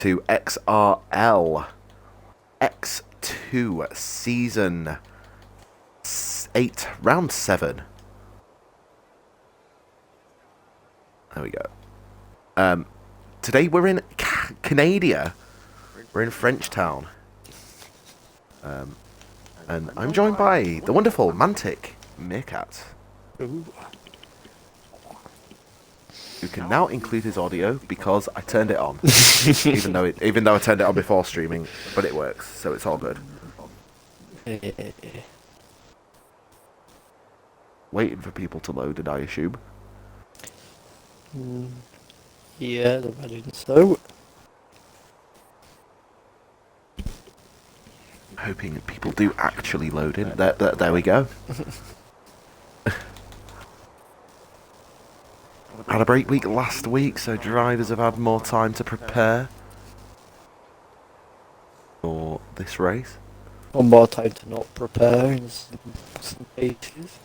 to XRL X2 Season 8, Round 7. There we go. Today we're in Canada. We're in Frenchtown. And I'm joined by the wonderful Mantic Meerkat, who can now include his audio because I turned it on, even though I turned it on before streaming, but it works, so it's all good. Waiting for people to load it, I assume. Yeah, the imagine so. Hoping people do actually load in. There we go. Had a break week last week, so drivers have had more time to prepare for this race. One more time to not prepare in some cases.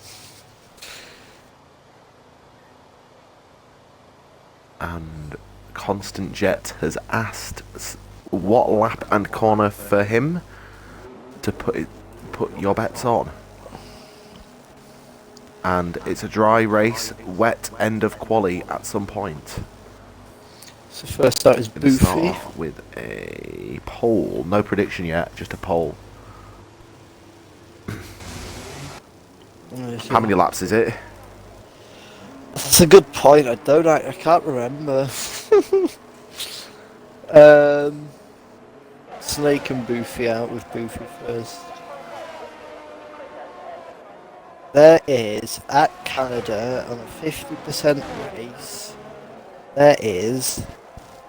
And Constant Jet has asked what lap and corner for him to put your bets on. And it's a dry race, wet end of quali at some point. So first start is Gonna start Boofy. off with a poll. No prediction yet, just a poll. How many laps is it? That's a good point. I can't remember. Snake and Boofy out with Boofy first. There is, at Canada, on a 50% race, there is...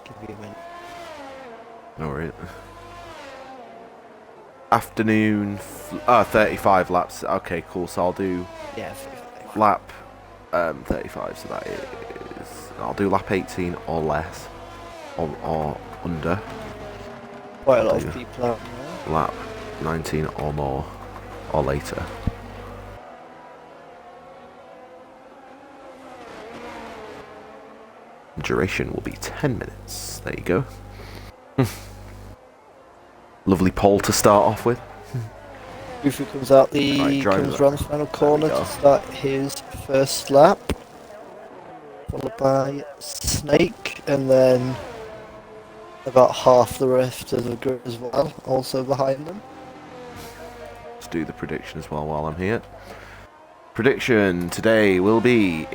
Give me a minute. Alright. Afternoon, 35 laps. Okay, cool, so I'll do Yeah, 55. lap 35, so that is... I'll do lap 18 or less, or under. Quite a lot of people out there. Lap 19 or more, or later. Duration will be 10 minutes. There you go. Lovely pole to start off with. Boofy comes out comes around the final corner to start his first lap. Followed by Snake, and then about half the rest of the grid as well, also behind them. Let's do the prediction as well while I'm here. Prediction today will be,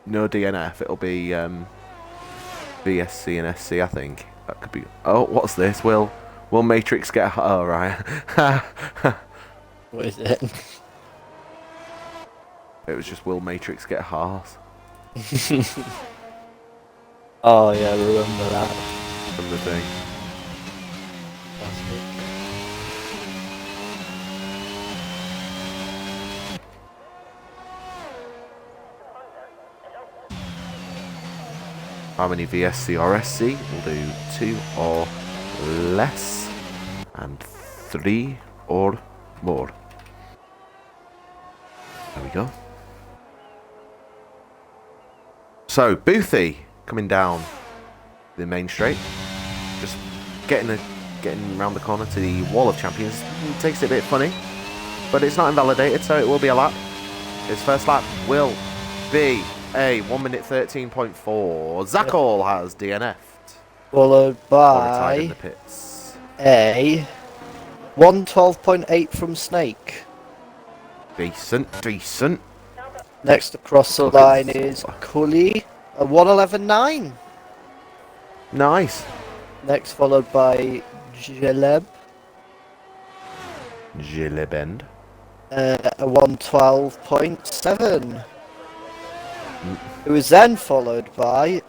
no DNF, it'll be VSC and SC, I think. That could be, oh, what's this? Will Matrix get, oh right. What is it? It was just, will Matrix get Haas Oh yeah, I remember that. from the thing. How many VSC or SC? We'll do 2 or less, and 3 or more. There we go. So, Boothy coming down the main straight. Just getting around the corner to the Wall of Champions. Takes it a bit funny, but it's not invalidated, so it will be a lap. His first lap will be a 1 minute 13.4. Zakol has DNF'd. Followed Or retired in by the pits. a 112.8 from Snake. Decent. Next across the Look at line this. is Cully, a 111.9. Nice. Next followed by Jaleb, Gillibend. a 112.7. It was then followed by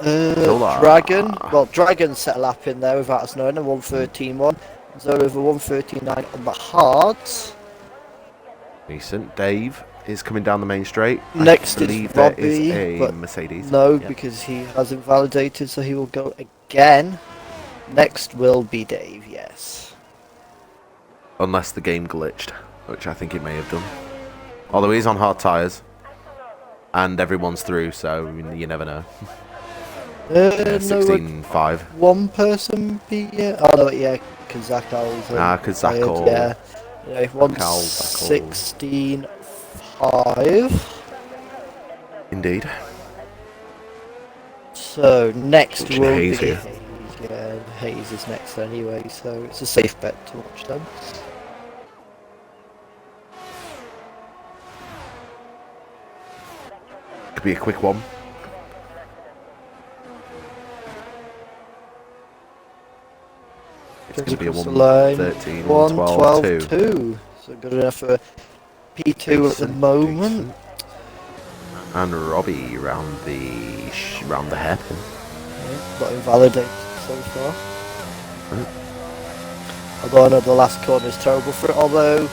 Zola. Dragon. Well, Dragon set a lap in there without us knowing, a 113.1. Zola with a 113.9 on the hards. Decent. Dave is coming down the main straight. Next I believe is there Robbie, is a but Mercedes. no, Yep. because he has invalidated, so he will go again. Next will be Dave, yes. Unless the game glitched, which I think it may have done. Although he's on hard tyres. And everyone's through, so you never know. No, 16-5. One person beat you? Oh no, yeah, Kazakal's Kazakal. Yeah. Yeah, one Zakal. 16-5. Indeed. So next Watching will Hayes be here. Hayes. Yeah, Hayes is next anyway, so it's a safe bet to watch them. Could be a quick one. It's going to be a 1:13, 1:12, 2. So good enough for P2 at the moment. And Robbie round the hairpin. Yeah, not invalidated so far. Although I know the last corner is terrible for it. Although,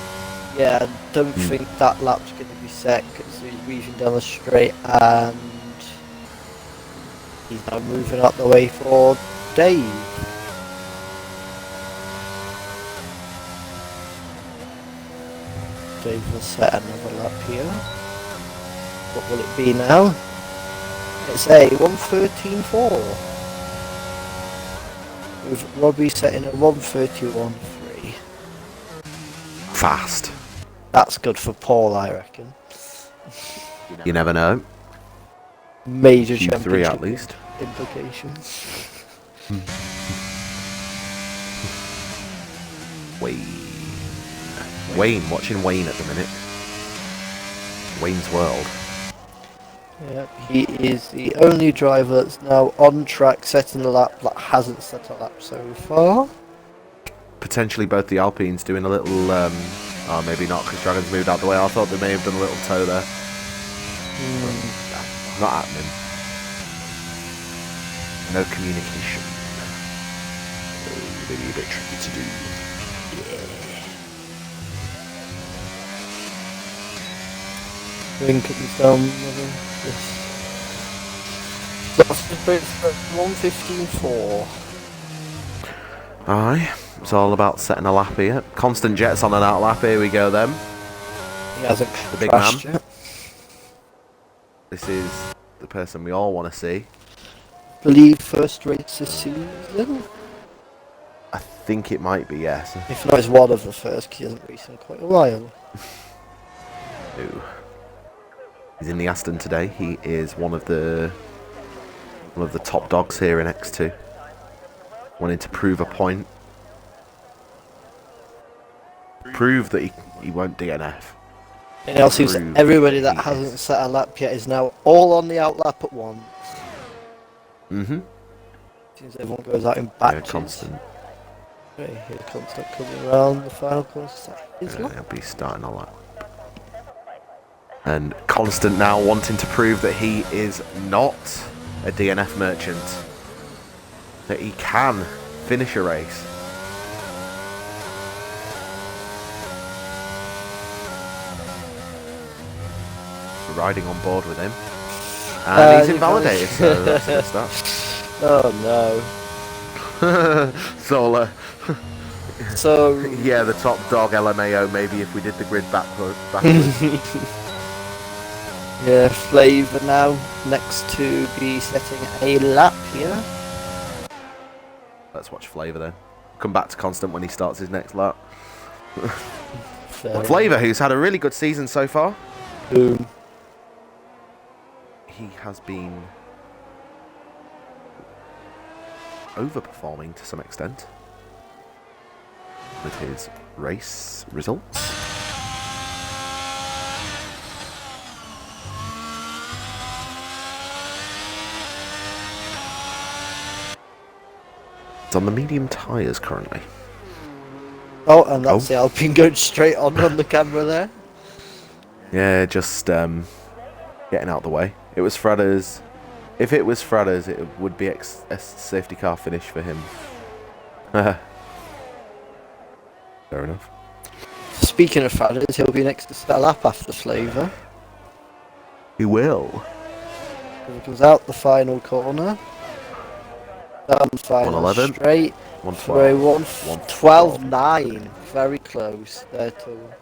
yeah, I don't think that lap's going to be set because he's weaving down the straight and he's now moving up the way for Dave. Dave will set another lap here. What will it be now? It's a 1:13.4. With Robbie setting a 1:31.3. Fast. That's good for Paul, I reckon. You never know. Major Q3 championship at least. implications. Wayne, watching Wayne at the minute. Wayne's World. Yeah, he is the only driver that's now on track setting a lap that hasn't set a lap so far. Potentially both the Alpines doing a little, oh maybe not because Dragon's moved out the way. I thought they may have done a little toe there. Not happening. No communication. Maybe a bit tricky to do. Ring comes down. Yes. That's the bit for 1:15.4. Aye, it's all about setting a lap here. Constant jets on and out lap. Here we go then. He hasn't The big crashed man. yet. This is the person we all want to see. Believe first race this season. I think it might be, yes. If not, it's one of the first, because he hasn't raced in quite a while. Ooh. He's in the Aston today. He is one of the top dogs here in X2. Wanting to prove a point. Prove that he won't DNF. And it seems everybody that hasn't set a lap yet is now all on the out lap at once. Mm-hmm. Seems everyone goes out in batches. Yeah, Constant. Right, here Constant coming around the final corner. He'll be starting a lap. And Constant now wanting to prove that he is not a DNF merchant. That he can finish a race. Riding on board with him. And he's invalidated, so that's a good start. Oh no. Solar. So yeah, the top dog LMAO maybe if we did the grid backwards. Yeah, Flavor now next to be setting a lap here. Let's watch Flavor then. Come back to Constant when he starts his next lap. Flavor, who's had a really good season so far. Boom. He has been overperforming to some extent with his race results. It's on the medium tyres currently. Oh, and that's the Alpine going straight on the camera there. Yeah, just getting out the way. It was Fredder's. If it was Fredder's, it would be a safety car finish for him. Fair enough. Speaking of Fredder's, he'll be next to set a lap after Flavor. He will. He comes out the final corner. Down the final 111. straight. 112. 12.9. Very close there too.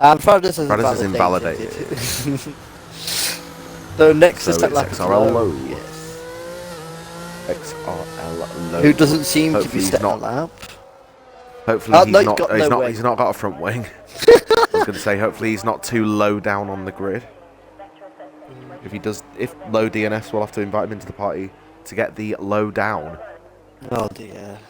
And Fredder's is invalidated. So next So is that it's lap XRL low. Yes. XRL low. Who doesn't seem to Hopefully be he's setting a not. lap. Hopefully Oh, no, he's he's not. got He's no not. wing. He's not got a front wing. I was going to say. Hopefully he's not too low down on the grid. If he does, if low DNS, we'll have to invite him into the party to get the low down. Oh dear.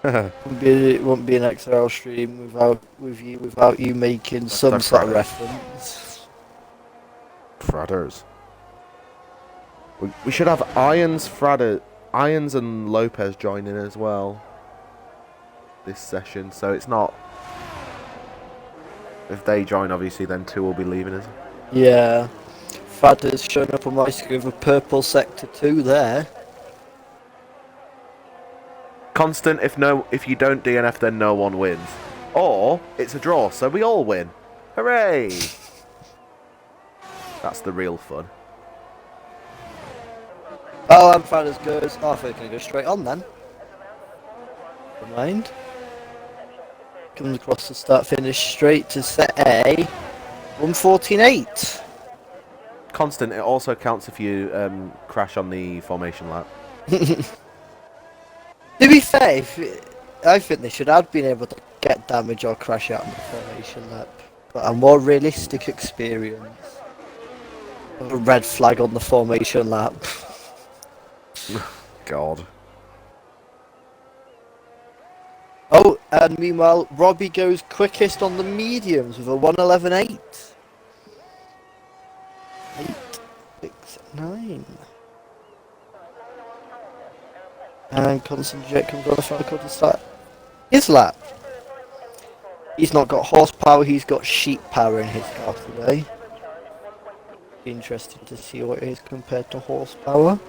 It won't be an XRL stream without you making some sort of reference. Fradders. We should have Irons and Lopez join in as well this session, so it's not. If they join, obviously, then 2 will be leaving us. Yeah. Fadder's showing up on my screen with a purple sector 2 there. Constant, if you don't DNF, then no one wins. Or, it's a draw, so we all win. Hooray! That's the real fun. Oh, and Fadder's goes. Oh, I think I can go straight on then. Never mind. Comes across the start finish straight to set A. 1:14.8. Constant, it also counts if you crash on the formation lap. To be fair, I think they should have been able to get damage or crash out on the formation lap. But a more realistic experience of a red flag on the formation lap. God. Oh, and meanwhile, Robbie goes quickest on the mediums with a 1:11.8. 8.69. And Concentrate comes on the final call to start his lap. He's not got horsepower, he's got sheep power in his car today. Be interesting to see what it is compared to horsepower.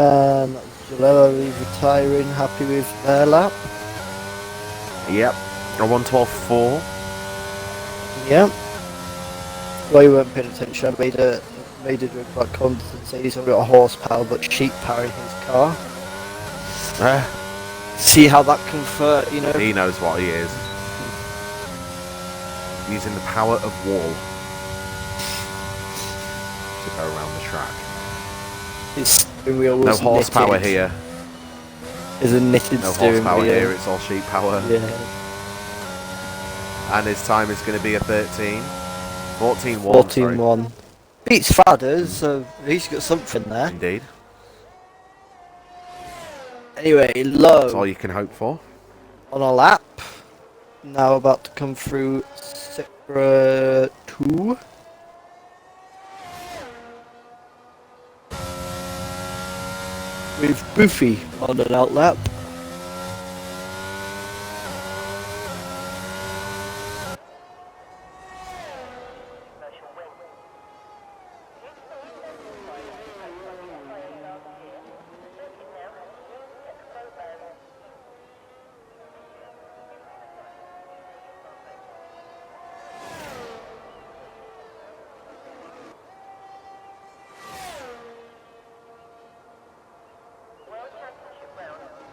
And Jalelo retiring, happy with their lap. Yep. A 1:12.4. Yep. Well, you weren't paying attention. I made a joke about Constant saying he's only got horsepower but sheep power in his car. See how that convert, you know? He knows what he is. Using the power of wall to go around the track. His steering wheel was no horsepower knitted. here. Is a knitted No steering horsepower wheel. here, it's all sheep power. Yeah. And his time is going to be a 13. 14.1. 14.1. Beats Fadders, so he's got something there. Indeed. Anyway, low. That's all you can hope for. On a lap. Now about to come through Sector 2. With Boofy on an out lap.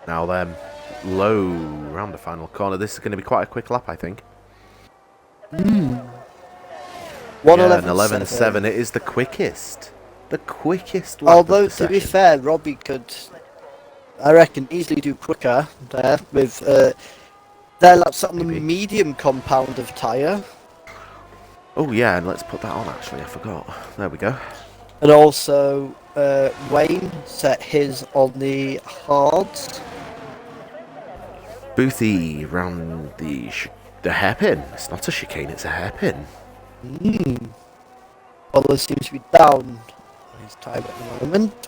Now then, low round the final corner. This is going to be quite a quick lap, I think. 1:11.7. It is the quickest. The quickest lap. Although, to be fair, Robbie could, I reckon, easily do quicker there with their laps on the medium compound of tyre. Oh yeah, and let's put that on actually, I forgot. There we go. And also, Wayne set his on the hards. Boothie round the hairpin. It's not a chicane, it's a hairpin. Although seems to be down on his time at the moment.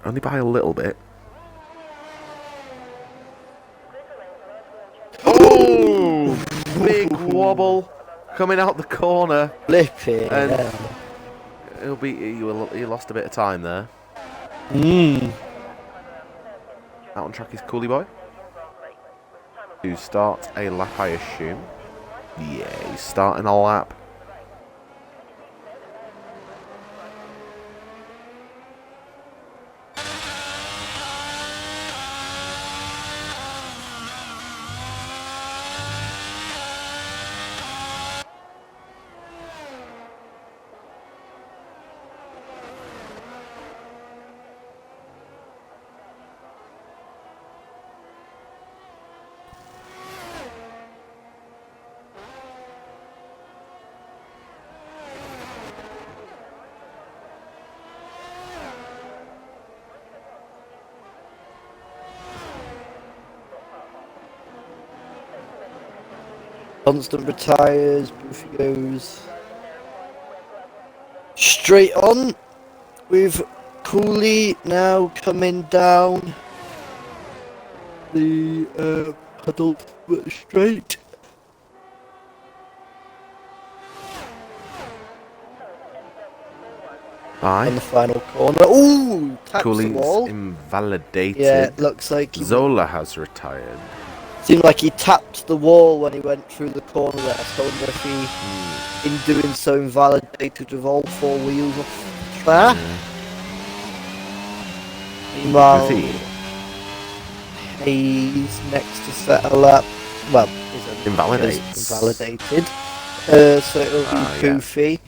Only by a little bit. wobble coming out the corner. Flipping. And he lost a bit of time there. Out on track is Cooley Boy, to start a lap, I assume. Yeah, he's starting a lap. Constant retires, Boofy goes straight on with Cooley now coming down the pedal straight. Aye. On the final corner. Ooh! Taps the wall. Cooley's invalidated. Yeah, looks like Zola has retired. Seemed like he tapped the wall when he went through the corner there, so I wonder if he, in doing so, invalidated with all four wheels off the track. Meanwhile, Hayes next to set a lap. Well, is invalidated. So it'll be Goofy.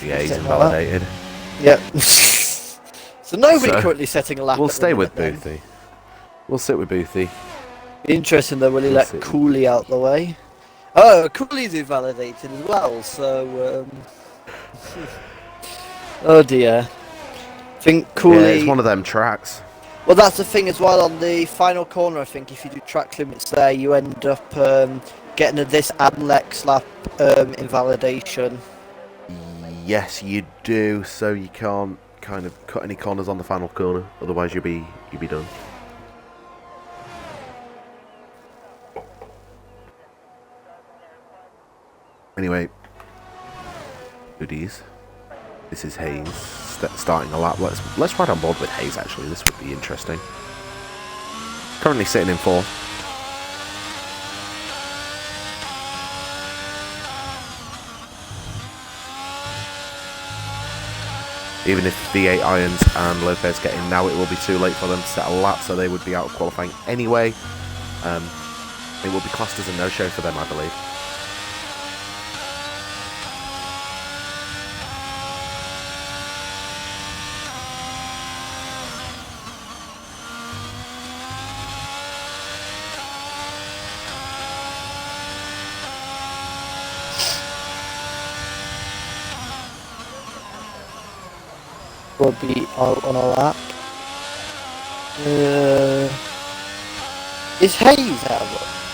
Yeah, he's invalidated. Yep. So nobody currently setting a lap. We'll stay with Boothie. We'll sit with Boothie. Interesting though, will he let Cooley out the way? Oh, Cooley's invalidated as well, so... oh dear. I think Cooley... Yeah, it's one of them tracks. Well, that's the thing as well, on the final corner, I think, if you do track limits there, you end up getting this Adlex lap invalidation. Yes, you do, so you can't kind of cut any corners on the final corner, otherwise you'll be done. Anyway, goodies. This is Hayes starting a lap. Let's ride on board with Hayes. Actually, this would be interesting. Currently sitting in fourth. Even if V8 Irons and Lopez get in now, it will be too late for them to set a lap, so they would be out of qualifying anyway. It will be classed as a no-show for them, I believe. Will be out on a lap. Is Hayes out?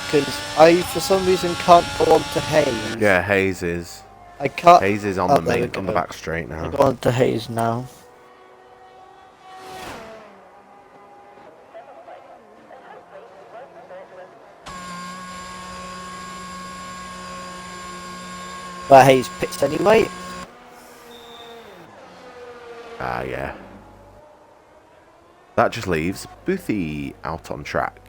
Because I, for some reason, can't go on to Hayes. Yeah, Hayes is. I can't. Hayes is on the back straight now. I go on to Hayes now. But Hayes pits anyway. Ah, yeah. That just leaves Boothie out on track.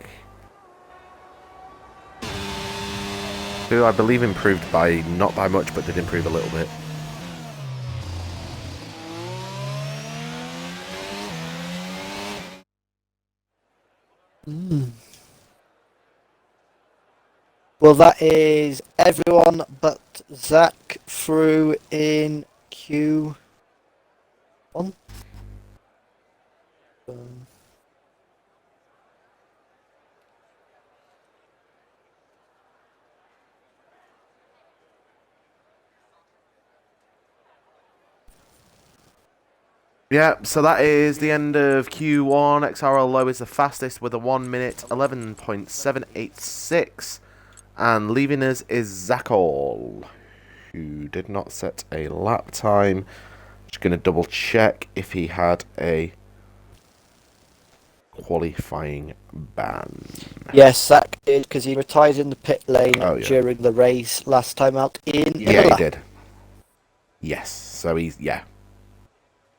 Who I believe improved by, not by much, but did improve a little bit. Well, that is everyone but Zach through in Q1. Yeah, so that is the end of Q1. XRL Low is the fastest with a 1 minute 11.786. And leaving us is Zachol, who did not set a lap time. Just going to double check if he had a qualifying ban. Yes, Zach did, because he retired in the pit lane during the race last time out in Yeah, he did. Yes, so he's, yeah. I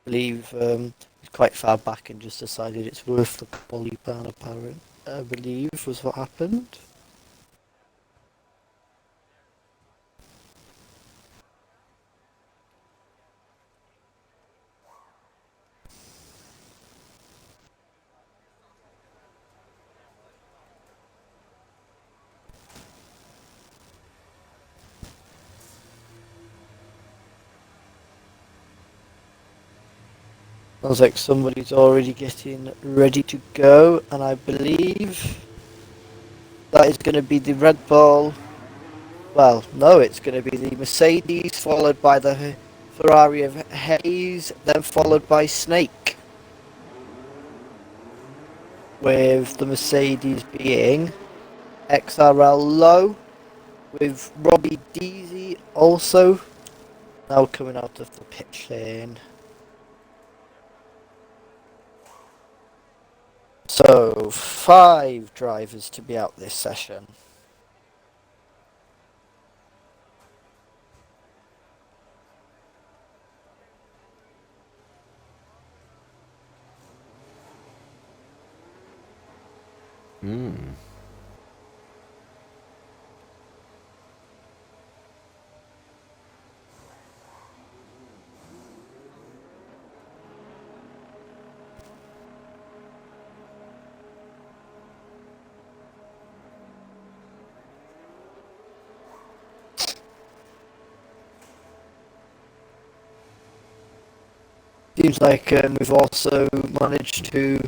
believe he's quite far back and just decided it's worth the quali ban, apparently. I believe was what happened. Sounds like somebody's already getting ready to go, and I believe that is going to be the Red Bull. Well, no, it's going to be the Mercedes, followed by the Ferrari of Hayes, then followed by Snake. With the Mercedes being XRL Low, with Robbie Deasy also now coming out of the pit lane. So, 5 drivers to be out this session. Seems like we've also managed to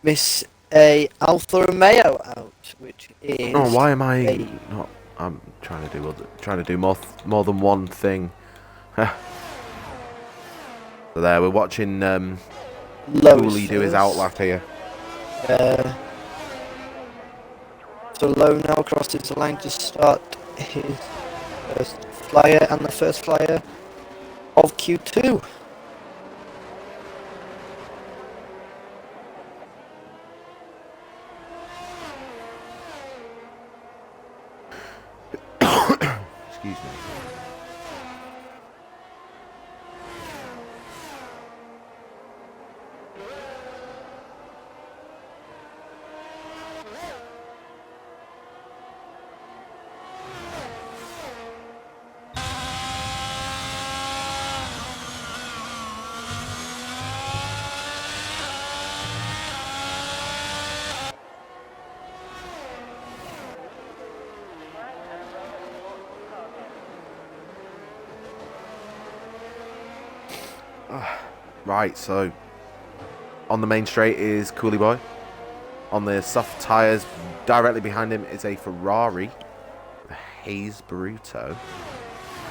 miss a Alfa Romeo out, which is. Oh, why am I not? I'm trying to do more than one thing. So there, we're watching Cooley do his outlap here. So Lowe now crosses the line to start his first flyer and the first flyer of Q2. Excuse me. Right, so on the main straight is Cooley Boy. On the soft tyres, directly behind him is a Ferrari, the Hayes Bruto.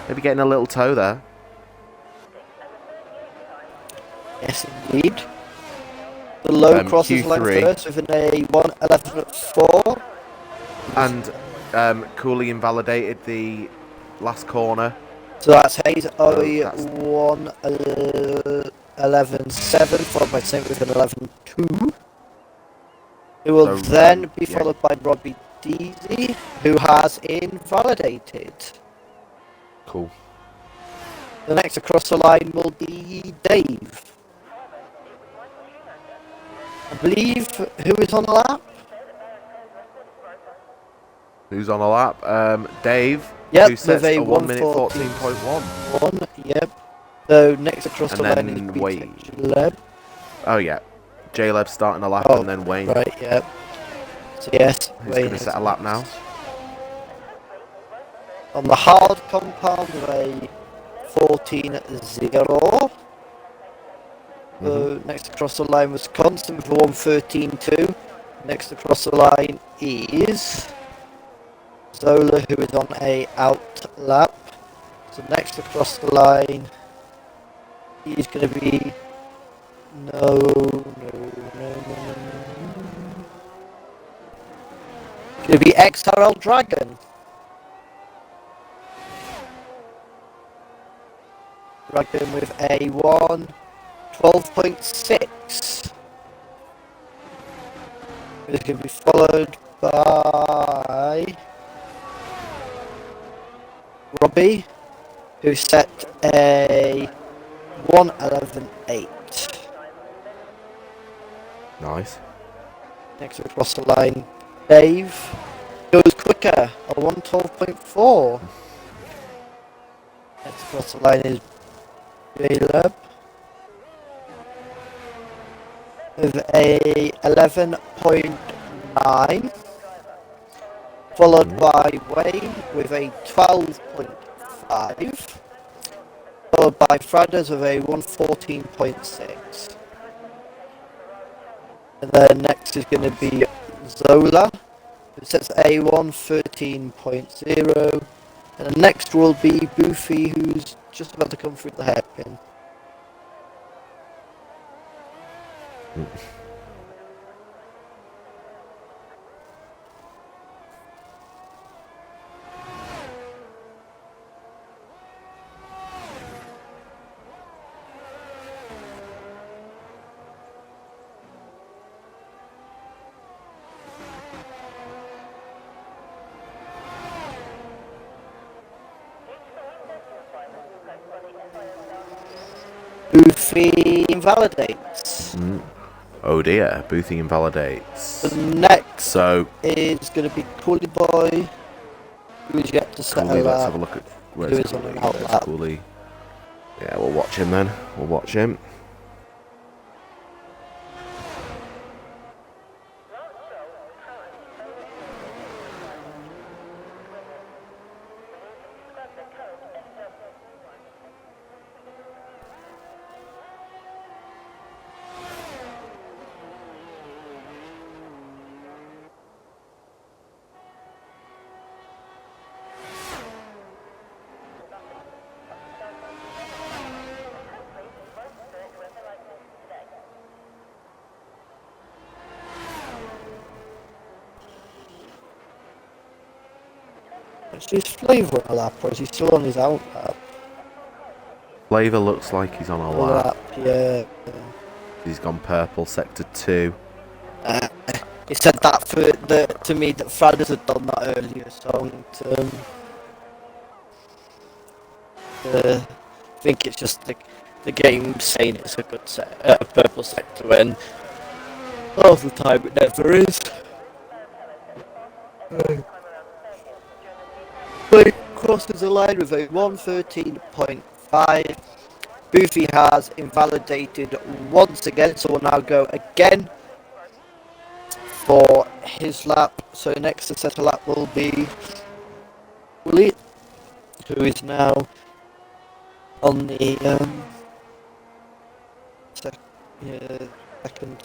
Maybe getting a little toe there. Yes, indeed. The Lowe crosses line first with an A1.11.4. And Cooley invalidated the last corner. So that's Hayes A1.11.7, followed by Snake with an 11.2. Who will then be followed by Robbie Deasy, who has invalidated. Cool. The next across the line will be Dave. I believe who is on the lap? Who's on a lap? Dave. Yep, who sets a 1 minute 14.1. 1, yep. So next across the line is Jaleb. Oh yeah. Jaleb starting a lap and then Wayne. Right, yep. So yes, who's going to set a lap now? On the hard compound of a 14.0. So next across the line was Constant with 1.13.2. Next across the line is Zola, who is on a out lap. So next across the line is going to be no. It's going to be XRL Dragon. Dragon with a 1.12.6. who's going to be followed by Robbie, who set a 1:11.8. Nice. Next across the line, Dave goes quicker, a 1:12.4. Next across the line is Caleb with a 11.9, followed by Wayne with a 12.5, followed by Fradders with a 1:14.6. And then next is going to be Zola, who sets a 1:13.0. And the next will be Boofy, who's just about to come through the hairpin. Boofy invalidates. Oh dear, Boothie invalidates. The next is going to be Coolie Boy, who's yet to set Cooley, a let's lap. have a look at where's Cooley. Where's Cooley? Yeah, we'll watch him then. We'll watch him. Is his Flavour on a lap, or is he still on his out lap? Flavour looks like he's on a lap. Yeah. He's gone purple, sector 2. He said that to me that Fradders had done that earlier, so I think it's just the game saying it's a good purple sector when half the time it never is. But crosses the line with a 1:13.5. Boofy has invalidated once again, so we'll now go again for his lap. So next to set a lap will be Willie, who is now on the second.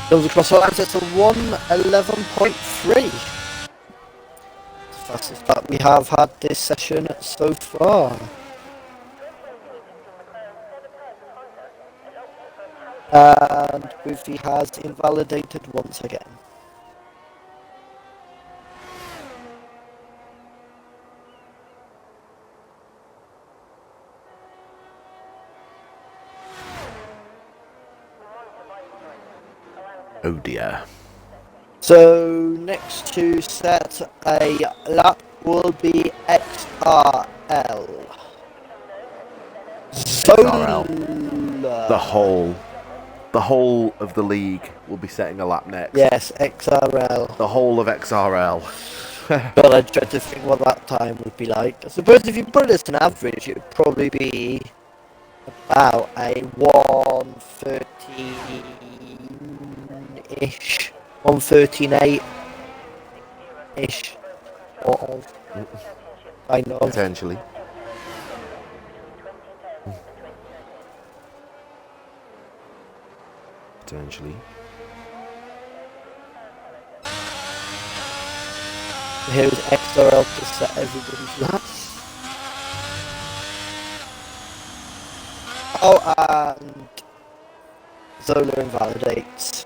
Goes across the line, it's a 1:11.3. Fastest lap we have had this session so far. And Boofy has invalidated once again. Oh dear. So next to set a lap will be XRL. XRL. The whole of the league will be setting a lap next. Yes, XRL. The whole of XRL. Well, I dread to think what that time would be like. I suppose if you put it as an average, it would probably be about a 1:13-ish, 1:13.8-ish, sort of. I know. Potentially. Here's XRL to set everybody's laps. Oh, and Zola invalidates.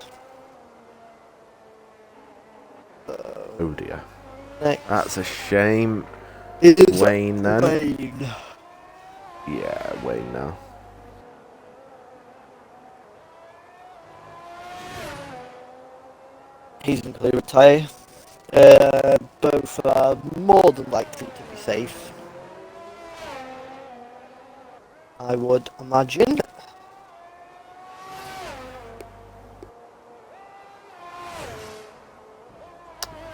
Oh dear. next. That's a shame. It is Wayne then. Wayne. Yeah, Wayne now. He's going to retire. Both are more than likely to be safe, I would imagine.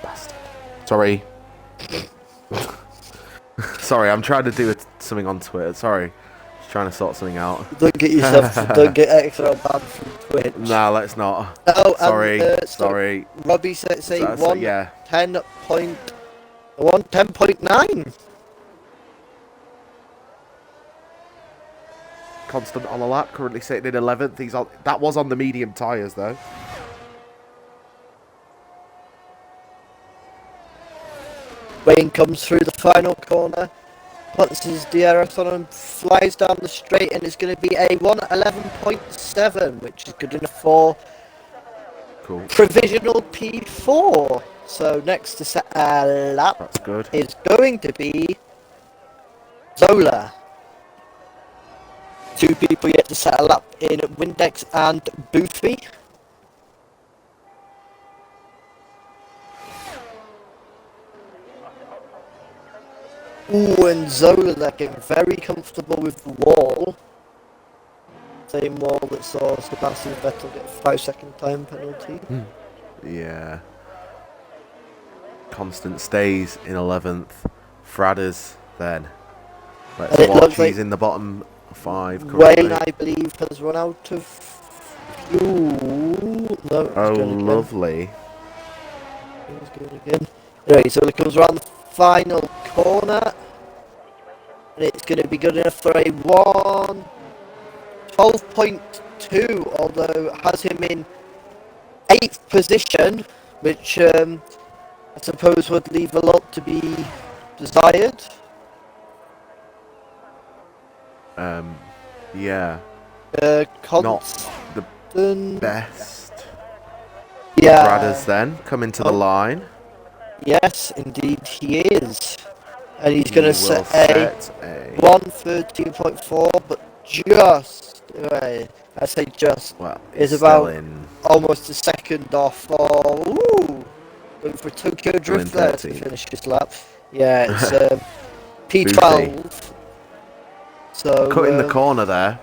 Bastard. Sorry. Sorry, I'm trying to do something on Twitter. Sorry. Just trying to sort something out. Don't get yourself, don't get XRL banned from Twitch. No, let's not. Oh, sorry, and, sorry. Robbie said, say yeah. 10.9. Constant on the lap, currently sitting in 11th. He's on. That was on the medium tyres, though. Wayne comes through the final corner, puts his DRS on and flies down the straight, and it's going to be a 1:11.7, which is good enough for provisional P4. So next to set a lap, that's good, is going to be Zola. Two people yet to set a lap in Windex and Boofy. Ooh, and Zola looking very comfortable with the wall. Same wall that saw Sebastian Vettel get a 5-second time penalty. Yeah. Constant stays in 11th. Fradders then. Let's watch. He's like in the bottom 5 currently. Wayne, I believe, has run out of fuel. No, oh, lovely. He's going again. Right, so it comes around the final corner. And it's going to be good enough for a 1:12.2, although it has him in 8th position, which I suppose would leave a lot to be desired. Yeah. Not the best. Yeah. Bradders then coming to the line. Yes, indeed he is. And he's going to set a 1:13.4, but just, I say just, well, is about almost a second off for, going for Tokyo Drift there to finish this lap. Yeah, it's P12. So cutting the corner there.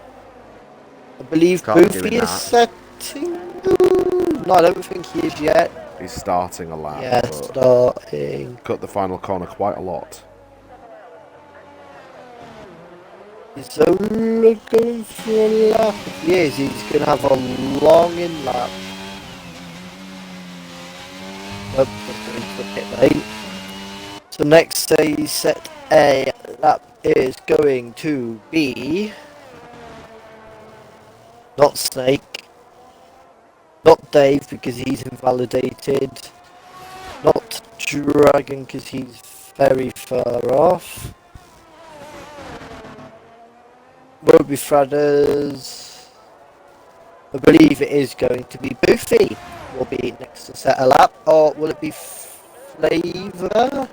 I believe Boofy is setting. No, I don't think he is yet. He's starting a lap. Yeah, starting. Cut the final corner quite a lot. Is Zola going for a lap? Yes, he's going to have a long in lap. Nope, going to the pit lane. So next he set a lap is going to be not Snake, not Dave because he's invalidated, not Dragon because he's very far off. Won't be Fradders. I believe it is going to be Boofy. Will be next to set a lap, or will it be Flavor?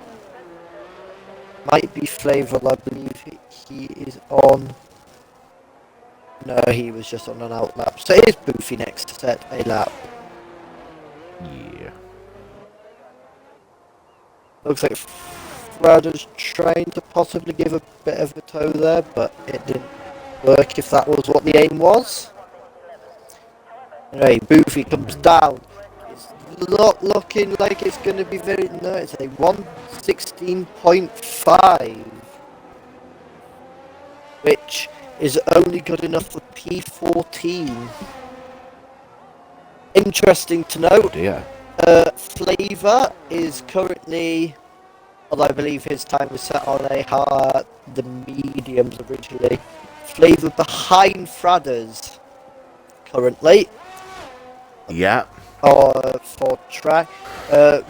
Might be Flavor. I believe he is on. No, he was just on an out lap. So it is Boofy next to set a lap. Yeah. Looks like Fradders trying to possibly give a bit of a toe there, but it didn't work if that was what the aim was. Anyway, Boofy comes down. It's not looking like it's going to be very... No, it's a 1:16.5. Which is only good enough for P14. Interesting to note. Flavor is currently... Although I believe his time was set on the mediums originally. Flavor behind Fradders currently. Yeah. For track.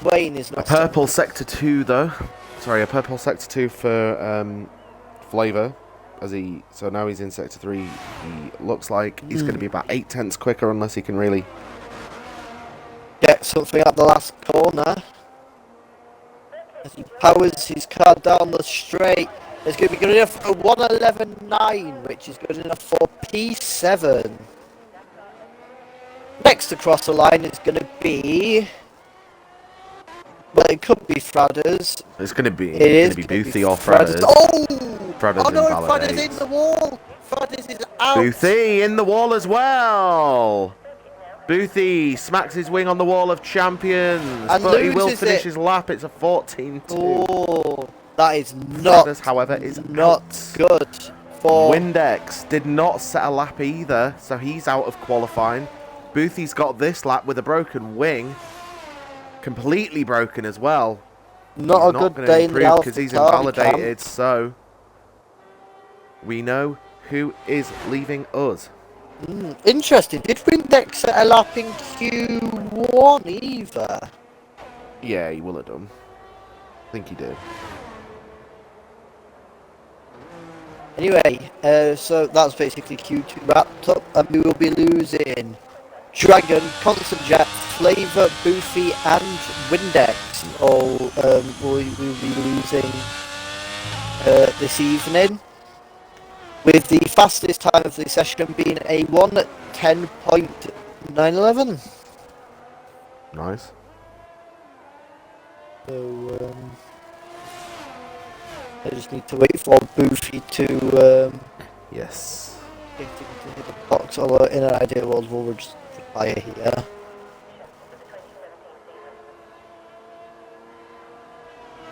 Wayne is not. A purple sector 2 though. Sorry, a purple sector 2 for Flavor. So now he's in sector 3. He looks like he's going to be about 8/10 quicker unless he can really get something at the last corner. as he powers his car down the straight. It's going to be good enough for 1:11.9, which is good enough for P7. Next across the line is going to be... Well, it could be Fradders. It's going to be Boothie or Fradders. Oh! Fradders Oh no, invalidates. Fradders in the wall! Fradders is out! Boothie in the wall as well! Boothie smacks his wing on the wall of champions, and but he will finish his lap. It's a 14-2. Oh, that is not... Fradders, however, is not out. good for... Windex did not set a lap either, so he's out of qualifying. Boothie's got this lap with a broken wing. Completely broken as well. Not he's a good day in the Alpha because he's invalidated, so we know who is leaving us. Interesting. Did Windex set a lap in Q1 either? Yeah, he will have done. I think he did. Anyway, so that's basically Q2 wrapped up, and we will be losing Dragon, Constant Jet, Flavor, Boothie, and Windex. All we'll be losing this evening, with the fastest time of the session being a 1:10.911. Nice. So I just need to wait for Boothie to yes, get into the box. Although in an ideal world, we'll just retire here.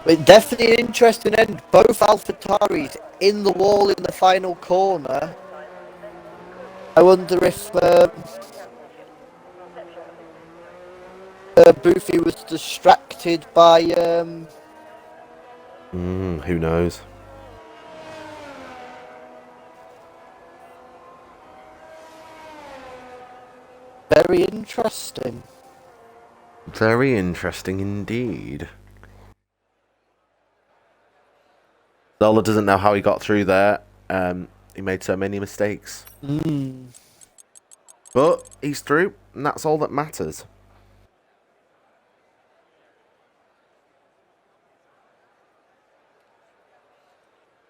But definitely an interesting end. Both AlphaTauris in the wall in the final corner. I wonder if Boothie was distracted by... who knows? Very interesting. Very interesting indeed. Zola doesn't know how he got through there. He made so many mistakes. But he's through, and that's all that matters.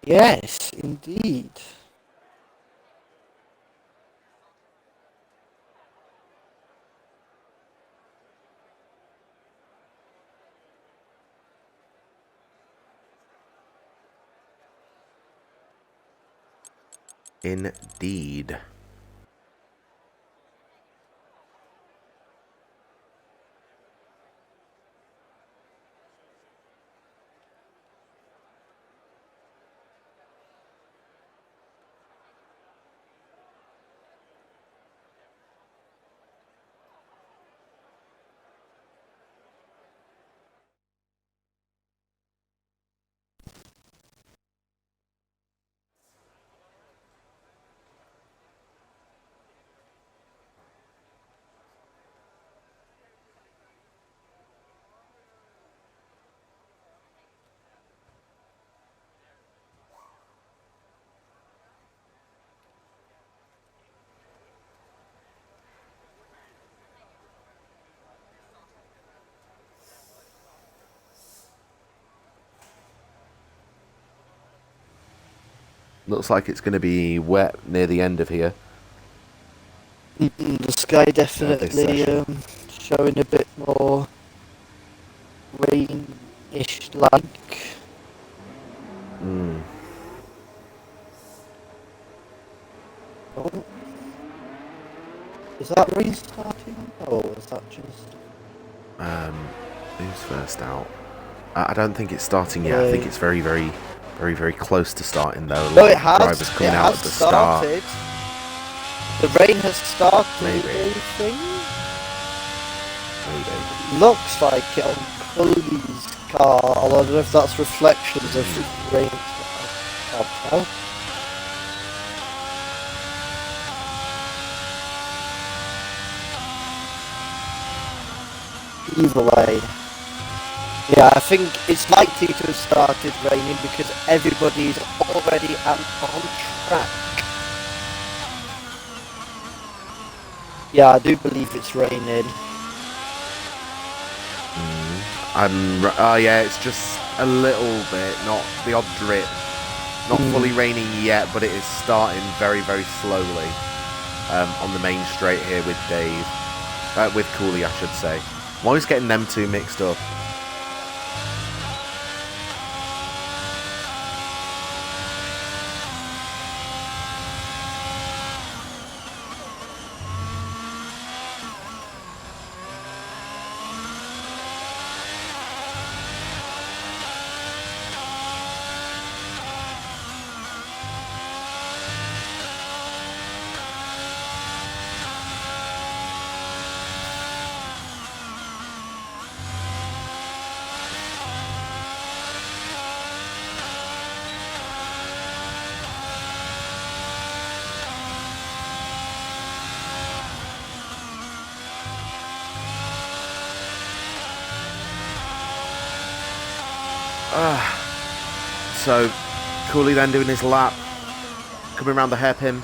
Yes, indeed. Indeed. Looks like it's going to be wet near the end of here. The sky definitely showing a bit more rain-ish like. Oh. Is that rain starting? Or is that just... Who's first out? I don't think it's starting yet. I think it's very, very close to starting though. No, it has. Drivers coming out at the started. The rain has started. Maybe. Looks like it on Chloe's car, although I don't know if that's reflections of rain. Either way. Yeah, I think it's likely to have started raining because everybody's already on track. Yeah, I do believe it's raining. Oh yeah, it's just A little bit, not the odd drip. Not fully raining yet, but it is starting very, very slowly on the main straight here with Dave. With Cooley, I should say. I'm always getting them two mixed up. So, Cooley then doing his lap, coming around the hairpin.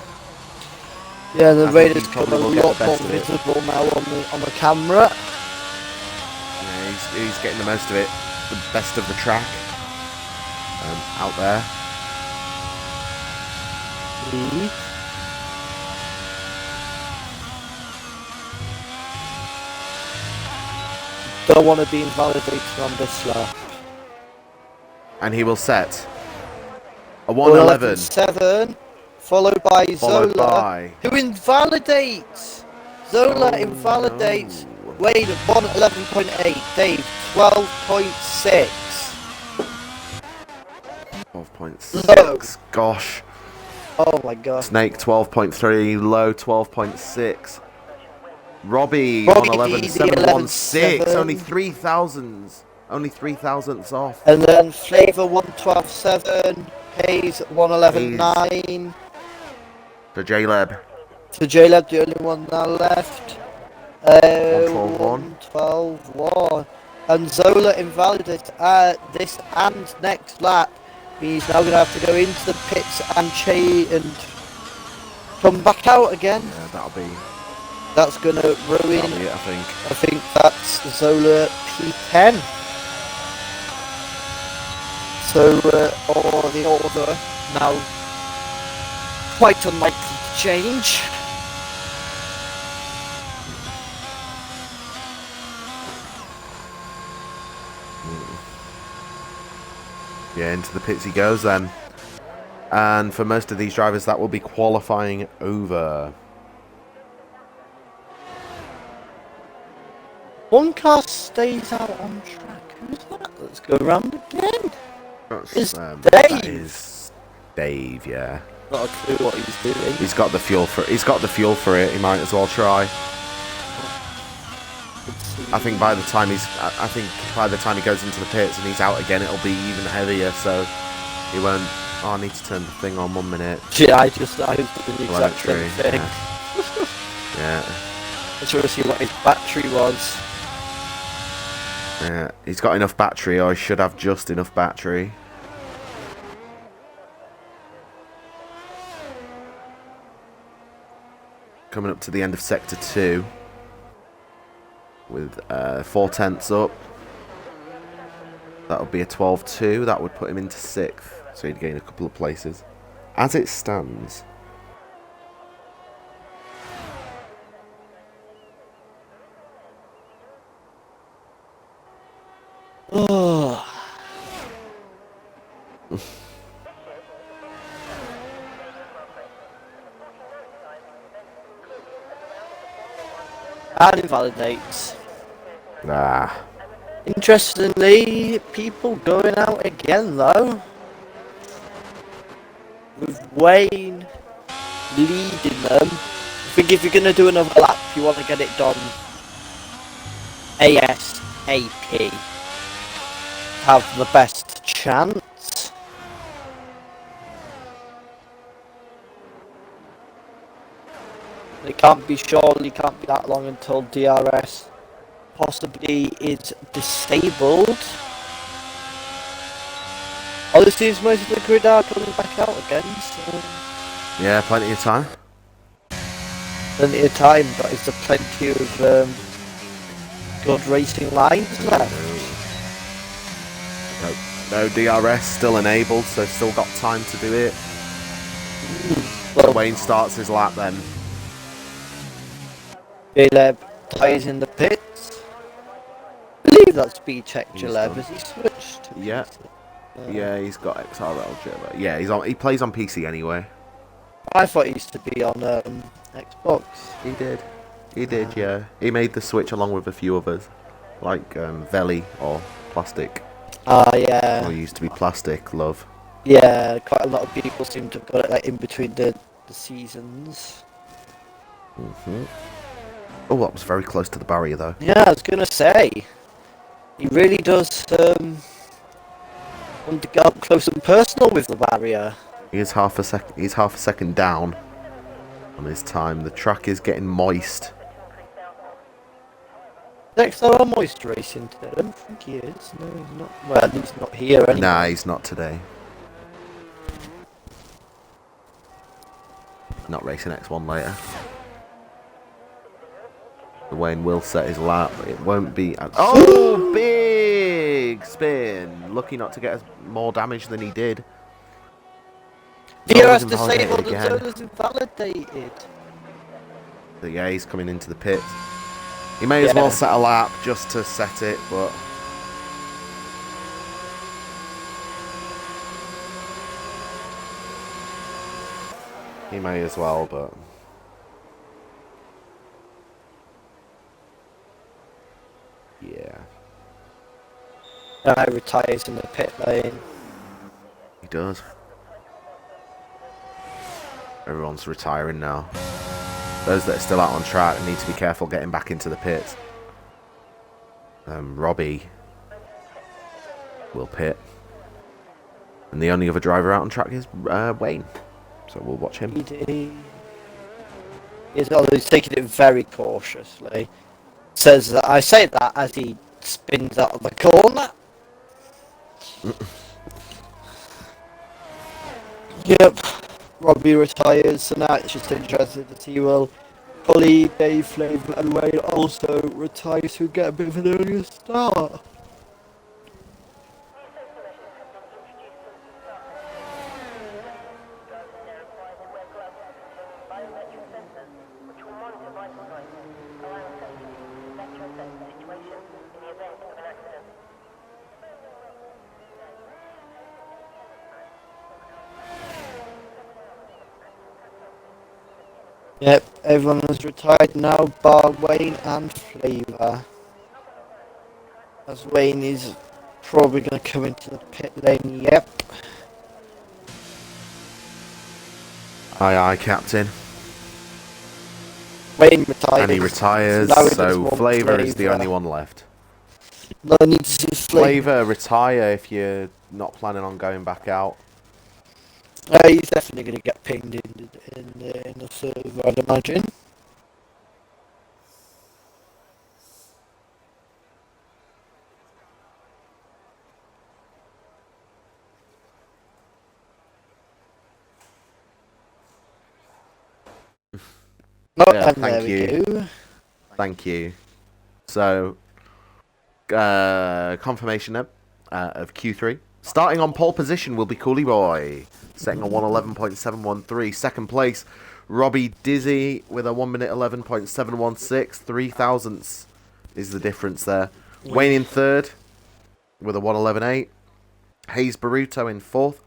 Yeah, the Raiders come a lot more visible now on the camera. Yeah, he's getting the most of it, the best of the track out there. Don't want to be invalidated on this lap. And he will set a 1:11.7, followed by Zola, who invalidates. Zola invalidates. No. Wade 1:11.8. Dave 12.6. 12.6. Gosh. Oh my god. Snake 12.3. Low 12.6. Robbie 1:11.716. Only 3 thousandths. Only 3 thousandths off. And then Flavor 1:12.7, Hayes 1:11.9. To J-Leb. To J-Leb, the only one now left. 1:12.1. And Zola invalidates this and next lap. He's now going to have to go into the pits and come back out again. Yeah, that's going to ruin. That'll be it, I think. I think that's Zola P10. So, the order now quite unlikely to change. Yeah, into the pits he goes then. And for most of these drivers, that will be qualifying over. One car stays out on track. Who's that? Let's go around again. It's Dave. That is Dave, yeah. Not a clue what he's doing. He's got the fuel for it. He might as well try. I think by the time he goes into the pits and he's out again, it'll be even heavier. So he won't. Oh, I need to turn the thing on 1 minute. Yeah, I was doing the exact same thing. Yeah. I just want to see what his battery was. Yeah, he's got enough battery, or he should have just enough battery. Coming up to the end of Sector 2. With 4 tenths up. That would be a 12.2. That would put him into 6th. So he'd gain a couple of places. As it stands. Oh. And invalidates. Ah. Interestingly, people going out again though. With Wayne leading them. I think if you're going to do another lap, you want to get it done ASAP. Have the best chance. It can't be that long until DRS possibly is disabled. Oh, this seems most of the grid are coming back out again, so... Yeah, plenty of time. Plenty of time, but is there plenty of good racing lines left? No. No DRS still enabled, so still got time to do it. So Wayne starts his lap then. Caleb tyres in the pits. I believe that's speed check Caleb. Has he switched to yeah. PC? Yeah, he's got XRL Java. Yeah, he plays on PC anyway. I thought he used to be on Xbox. He did, yeah. He made the switch along with a few others, like Veli or Plastic. Yeah. Or used to be Plastic, love. Yeah, quite a lot of people seem to have got it like in between the seasons. Oh, that was very close to the barrier though. Yeah, I was gonna say, he really does want to get up close and personal with the barrier. He's half a second down on his time. The track is getting moist. XRL moist racing today? I don't think he is. No, he's not. Well, at least not here anyway. Nah, he's not today. Not racing X1 later. Wayne will set his lap. It won't be. Oh, big spin! Lucky not to get more damage than he did. He has disabled the zone is invalidated. So yeah, he's coming into the pit. He may as well set a lap just to set it, but he may as well, but yeah. Retires in the pit lane. He does. Everyone's retiring now. Those that are still out on track need to be careful getting back into the pits. Robbie will pit. And the only other driver out on track is Wayne. So we'll watch him. He's taking it very cautiously. Says that I say that as he spins out of the corner. Yep. Robbie retires, so now it's just interesting that he will Polly, Dave, Flavor and Wayne also retire to get a bit of an earlier start. Yep, everyone has retired now, bar Wayne and Flavor. As Wayne is probably going to come into the pit lane, yep. Aye, aye, Captain. Wayne retired. And he retires, so Flavor is the only one left. No need to see Flavor, retire if you're not planning on going back out. He's definitely going to get pinged in the server, I'd imagine. Yeah, thank you. Thank you. So, confirmation of Q3. Starting on pole position will be Cooley Boy, setting a 1:11.713. Second place, Robbie Dizzy with a 1 minute 11.716. 3 thousandths is the difference there. Wayne in third with a 1:11.8. Hayes Baruto in fourth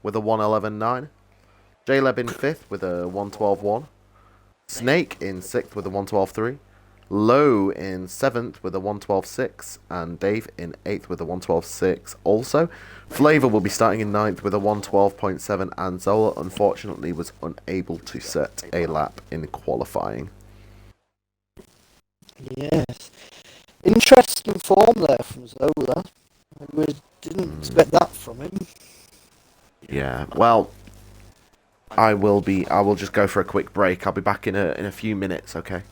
with a 1:11.9. J-Leb in fifth with a 1:12.1. Snake in sixth with a 1:12.3. Low in 7th with a 1:12.6, and Dave in 8th with a 1:12.6 also. Flavor will be starting in 9th with a 1:12.7, and Zola unfortunately was unable to set a lap in qualifying. Yes. Interesting form there from Zola. I didn't expect that from him. Yeah, well, I will just go for a quick break. I'll be back in a few minutes, okay?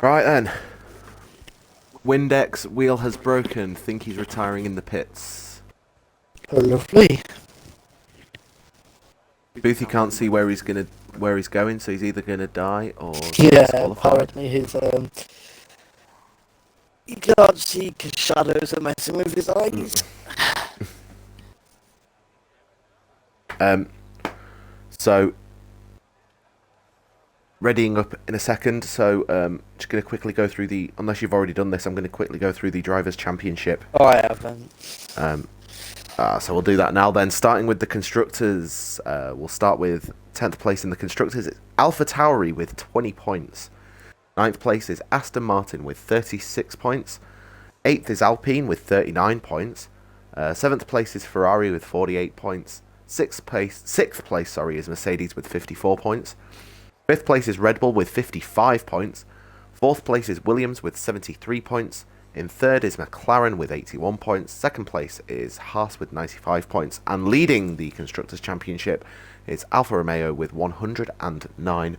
Right then. Windex wheel has broken. Think he's retiring in the pits. Oh, lovely. Boothie can't see where he's going, so he's either gonna die or Yeah, disqualified. apparently his he can't see because shadows are messing with his eyes. So readying up in a second. So just gonna quickly go through the. Unless you've already done this, I'm gonna quickly go through the drivers' championship. Oh, I haven't. So we'll do that now then. Starting with the constructors, we'll start with 10th place in the constructors. It's Alpha Tauri with 20 points. 9th place is Aston Martin with 36 points. 8th is Alpine with 39 points. 7th place is Ferrari with 48 points. 6th place is Mercedes with 54 points. 5th place is Red Bull with 55 points. 4th place is Williams with 73 points. In 3rd is McLaren with 81 points. 2nd place is Haas with 95 points. And leading the Constructors' Championship is Alfa Romeo with 109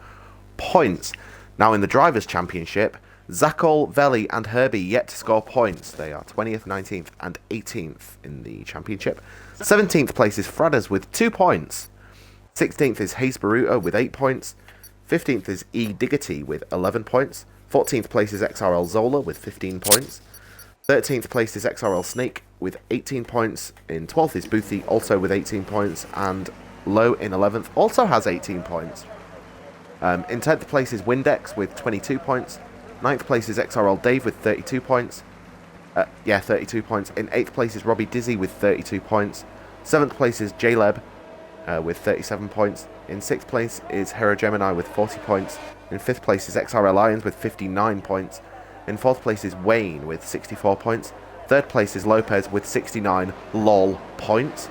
points. Now in the Drivers' Championship, Zakol, Veli and Herbie yet to score points. They are 20th, 19th and 18th in the Championship. 17th place is Fradders with 2 points. 16th is Hayes Baruto with 8 points. 15th is E. Diggity with 11 points. 14th place is XRL Zola with 15 points. 13th place is XRL Snake with 18 points. In 12th is Boothie, also with 18 points. And Low in 11th also has 18 points. In 10th place is Windex with 22 points. 9th place is XRL Dave with 32 points. 32 points. In 8th place is Robbie Dizzy with 32 points. 7th place is Jaleb with 37 points. In 6th place is Hero Gemini with 40 points. In 5th place is XRL Lions with 59 points. In 4th place is Wayne with 64 points. 3rd place is Lopez with 69 lol points.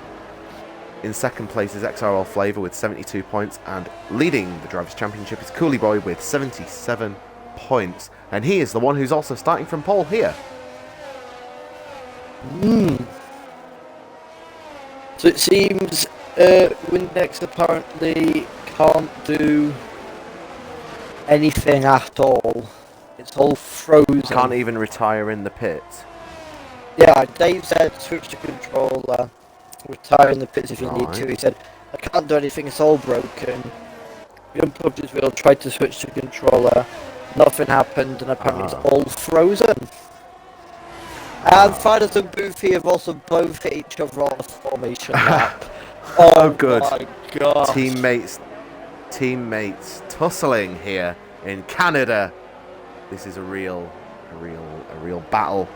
In 2nd place is XRL Flavor with 72 points. And leading the Drivers' Championship is Coolie Boy with 77 points. And he is the one who's also starting from pole here. So it seems Windex apparently can't do anything at all. It's all frozen. Can't even retire in the pit. Yeah, Dave said switch to controller, retire in the pits if you need to. He said, I can't do anything, it's all broken. He unplugged his wheel, tried to switch to controller, nothing happened, and apparently it's all frozen. And Fridays and Boofy have also both hit each other on a formation lap. Oh, good. My God. Teammates tussling here in Canada. This is a real battle.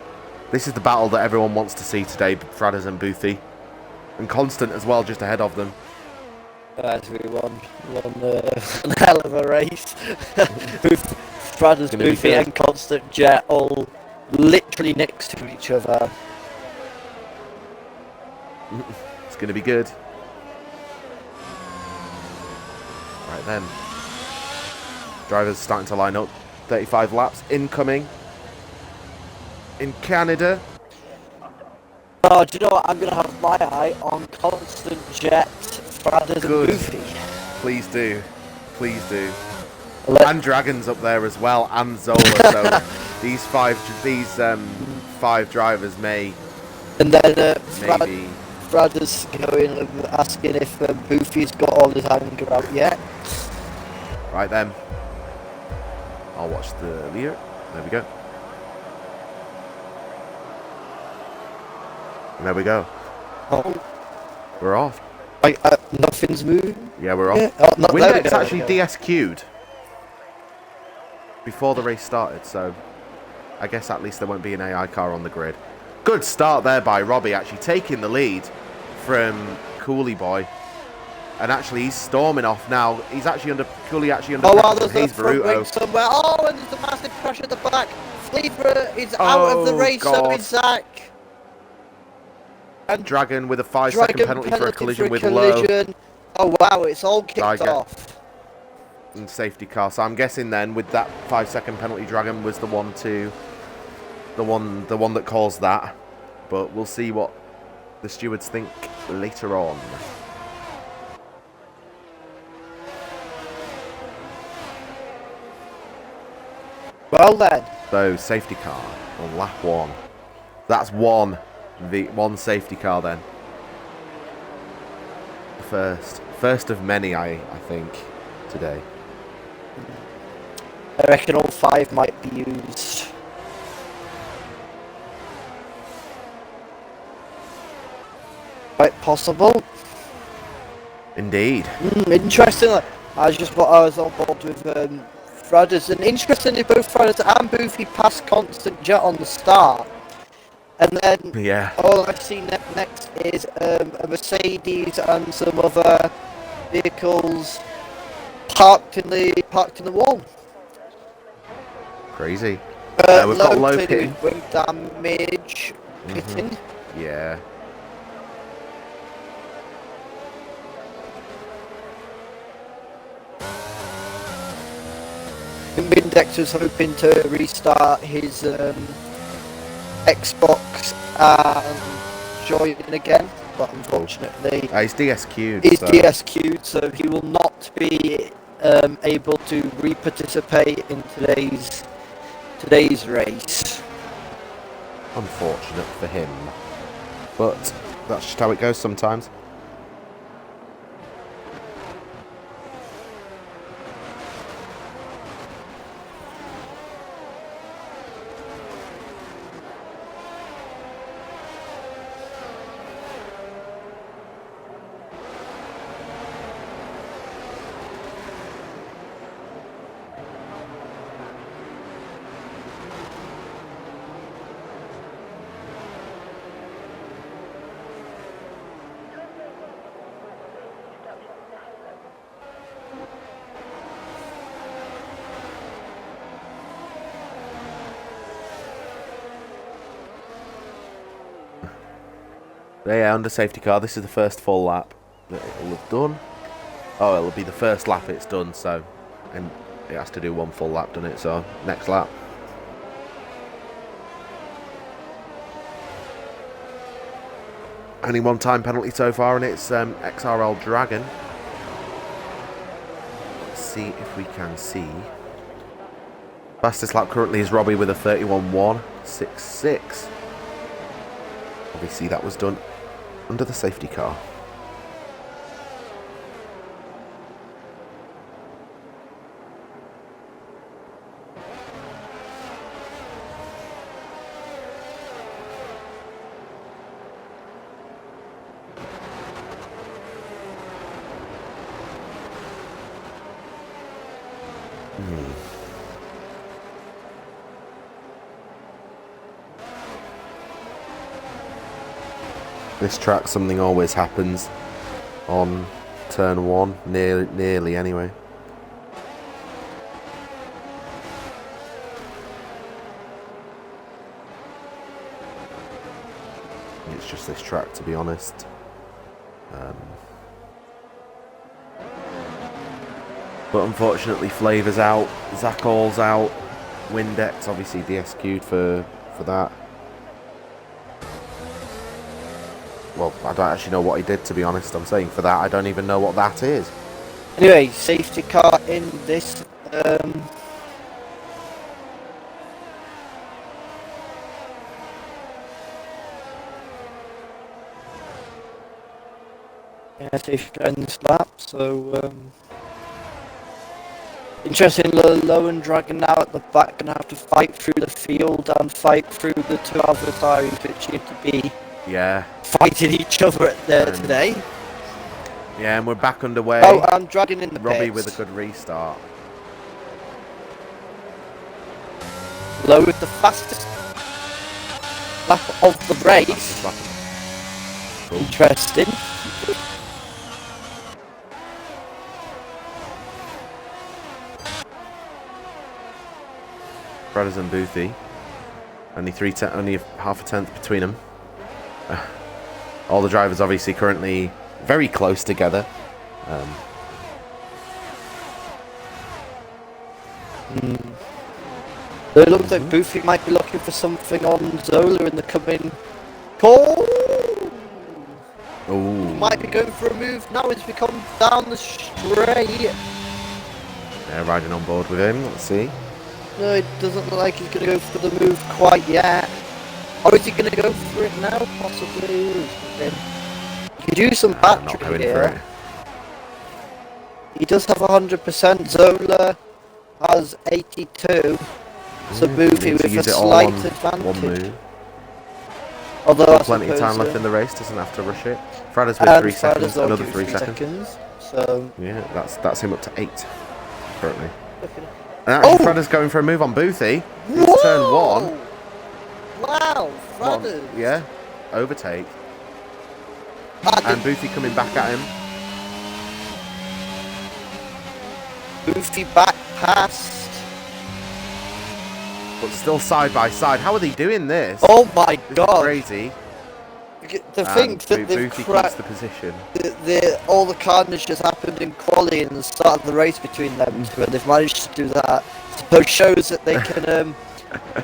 This is the battle that everyone wants to see today, Fradders and Boothie. And Constant as well, just ahead of them. As we won a hell of a race. With Fradders, Boothie and Constant Jet all literally next to each other. It's going to be good. Right then. Drivers starting to line up. 35 laps incoming. In Canada. Oh, do you know what? I'm going to have my eye on Constant Jet, Fradders and Boothie. Please do. Please do. And Dragon's up there as well, and Zola. So these five drivers may. And then maybe Fradders going and asking if Boothie's got all his anger out yet. Right then. I'll watch the leader. There we go. And there we go. Oh. We're off. Nothing's moving. Yeah, we're off. Yeah. Oh, Windex actually DSQ'd before the race started, so I guess at least there won't be an AI car on the grid. Good start there by Robbie, actually taking the lead from Coolie Boy. And actually, he's storming off now. He's actually under pressure from Hayes Baruto. Somewhere. Oh, and there's a massive crash at the back. Fleabra is out of the race, so is Zach. And Dragon with a 5-second penalty for a collision with Low. Oh wow, it's all kicked off. And safety car. So I'm guessing then with that 5-second penalty, Dragon was the one that caused that. But we'll see what the stewards think later on. well then. So, safety car on lap 1. That's one safety car then. First of many, I think, today. I reckon all 5 might be used. Quite possible. Indeed. Interesting. I was on board with Fradders, and interestingly, both Fradders and Boothie passed Constant Jet on the start. And then all I've seen next is a Mercedes and some other vehicles parked in the wall. Crazy. We've got low pitting. Wing damage pitting. Yeah. Index was hoping to restart his Xbox and join in again, but unfortunately he's DSQ'd. He's DSQ'd, so he will not be able to re-participate in today's race. Unfortunate for him, but that's just how it goes sometimes. Yeah, under safety car, this is the first full lap that it'll have done. Oh, it'll be the first lap it's done, so... And it has to do one full lap, doesn't it? So, next lap. Only one time penalty so far, and it's XRL Dragon. Let's see if we can see. Fastest lap currently is Robbie with a 31.166. Obviously that was done under the safety car. This track, something always happens on turn 1, nearly anyway. It's just this track, to be honest. But unfortunately, Flavor's out, Zach All's out, Windex obviously DSQ'd for that. Well, I don't actually know what he did, to be honest. I'm saying for that, I don't even know what that is. Anyway, safety car in this. Safety car in this lap. So interesting. Low and Dragon now at the back, gonna have to fight through the field and fight through the two adversaries, which seem to be. Yeah. Fighting each other there today. Yeah, and we're back underway. Oh, and Dragon in the Robbie pits. with a good restart. Low with the fastest lap of the race. Cool. Interesting. Brothers and Boothie. Only half a tenth between them. All the drivers obviously currently very close together. So it looks like Boothie might be looking for something on Zola in the coming call. Ooh. Might be going for a move now as we come down the straight. They're riding on board with him. Let's see. No, it doesn't look like he's going to go for the move quite yet. Or is he going to go for it now? Possibly. He could use some Not battery going here. for it. He does have 100%. Zola has 82. So Boofy with a slight advantage. One move. Although I plenty of time left in the race, doesn't have to rush it. Frada's with 3 seconds, another 3 seconds. So yeah, that's him up to 8 currently. And actually, Frada's going for a move on Boothie. It's turn 1. Wow, Frada's. Yeah, overtake. And Boothie coming back at him. Boothie back past. But still side by side. How are they doing this? Oh my god! Crazy. The thing that they've keeps the position. All the carnage has happened in quali and the start of the race between them two, and they've managed to do that. So it shows that they can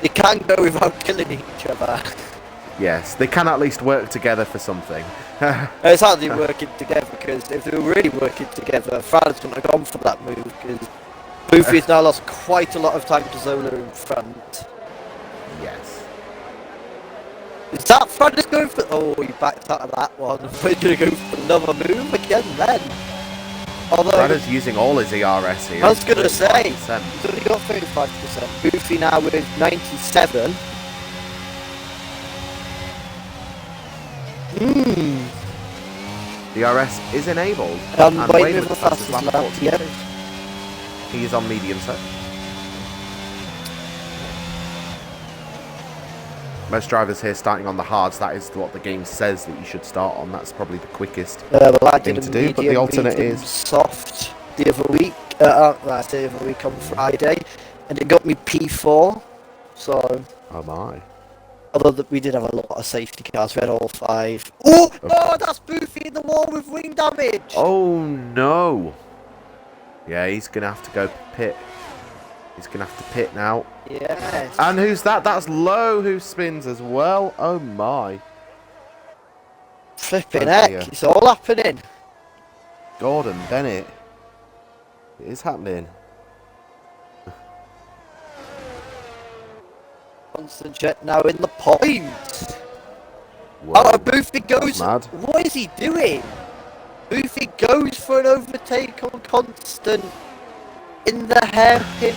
they can go without killing each other. Yes, they can at least work together for something. It's hardly working together, because if they were really working together, France wouldn't have gone for that move, because Boofy's now lost quite a lot of time to Zola in front. Yes. Is that Frada's going for... Oh, he backed out of that one. We're going to go for another move again then. Although... Frada's using all his ERS here. I was going to say, 35%. he's only got 35%. Boofy now with 97. DRS is enabled. And Wayne Wayne with with the fastest lap. 14. Yep. He is on medium set. Most drivers here starting on the hards. That is what the game says that you should start on. That's probably the quickest Well, I thing did to a do. But the alternate is soft the other week. The other week on Friday, and it got me P4. So. Oh my. Although we did have a lot of safety cars, we had all 5. Oh, that's Boofy in the wall with wing damage. Oh no. Yeah, he's gonna have to go pit. He's gonna have to pit now. Yes. And who's that? That's Lowe who spins as well. Oh my. Flipping heck, it's all happening. Gordon Bennett. It is happening. Constant Jet now in the point. Whoa. Oh, Boofy goes. Mad. What is he doing? Boofy goes for an overtake on Constant in the hairpin.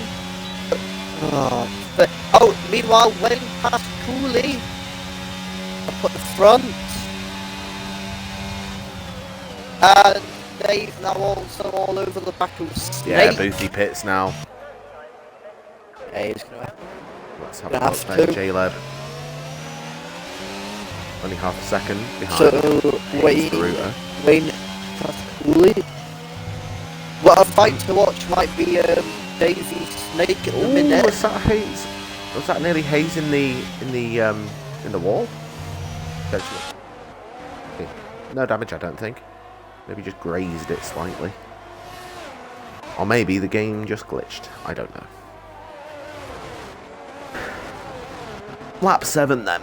Oh, meanwhile, Wayne past Cooley up at the front. And Dave now also all over the back of Snake. Yeah, Boothie pits now. Yeah, he's gonna. Let's have a look then, J-Leb. Only half a second behind. So, Wayne past Cooley. What a fight to watch might be Davey Snake at the minute. Was that Hayes? Was that nearly Hayes in the wall? Potentially. Okay. No damage, I don't think. Maybe just grazed it slightly. Or maybe the game just glitched. I don't know. Lap 7 then.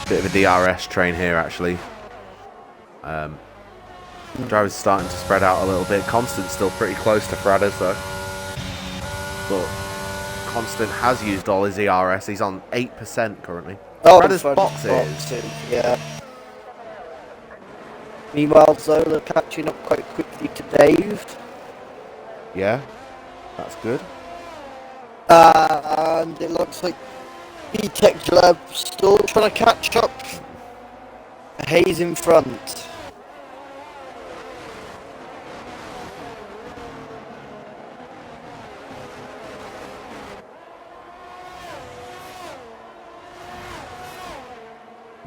Bit of a DRS train here, actually. Drivers starting to spread out a little bit. Constant's still pretty close to Frada's though. But Constant has used all his ERS. He's on 8% currently. Oh, Frada's boxes. Yeah. Meanwhile, Zola catching up quite quickly to Dave. Yeah, that's good. And it looks like B-Tech Lab still trying to catch up. Hayes in front.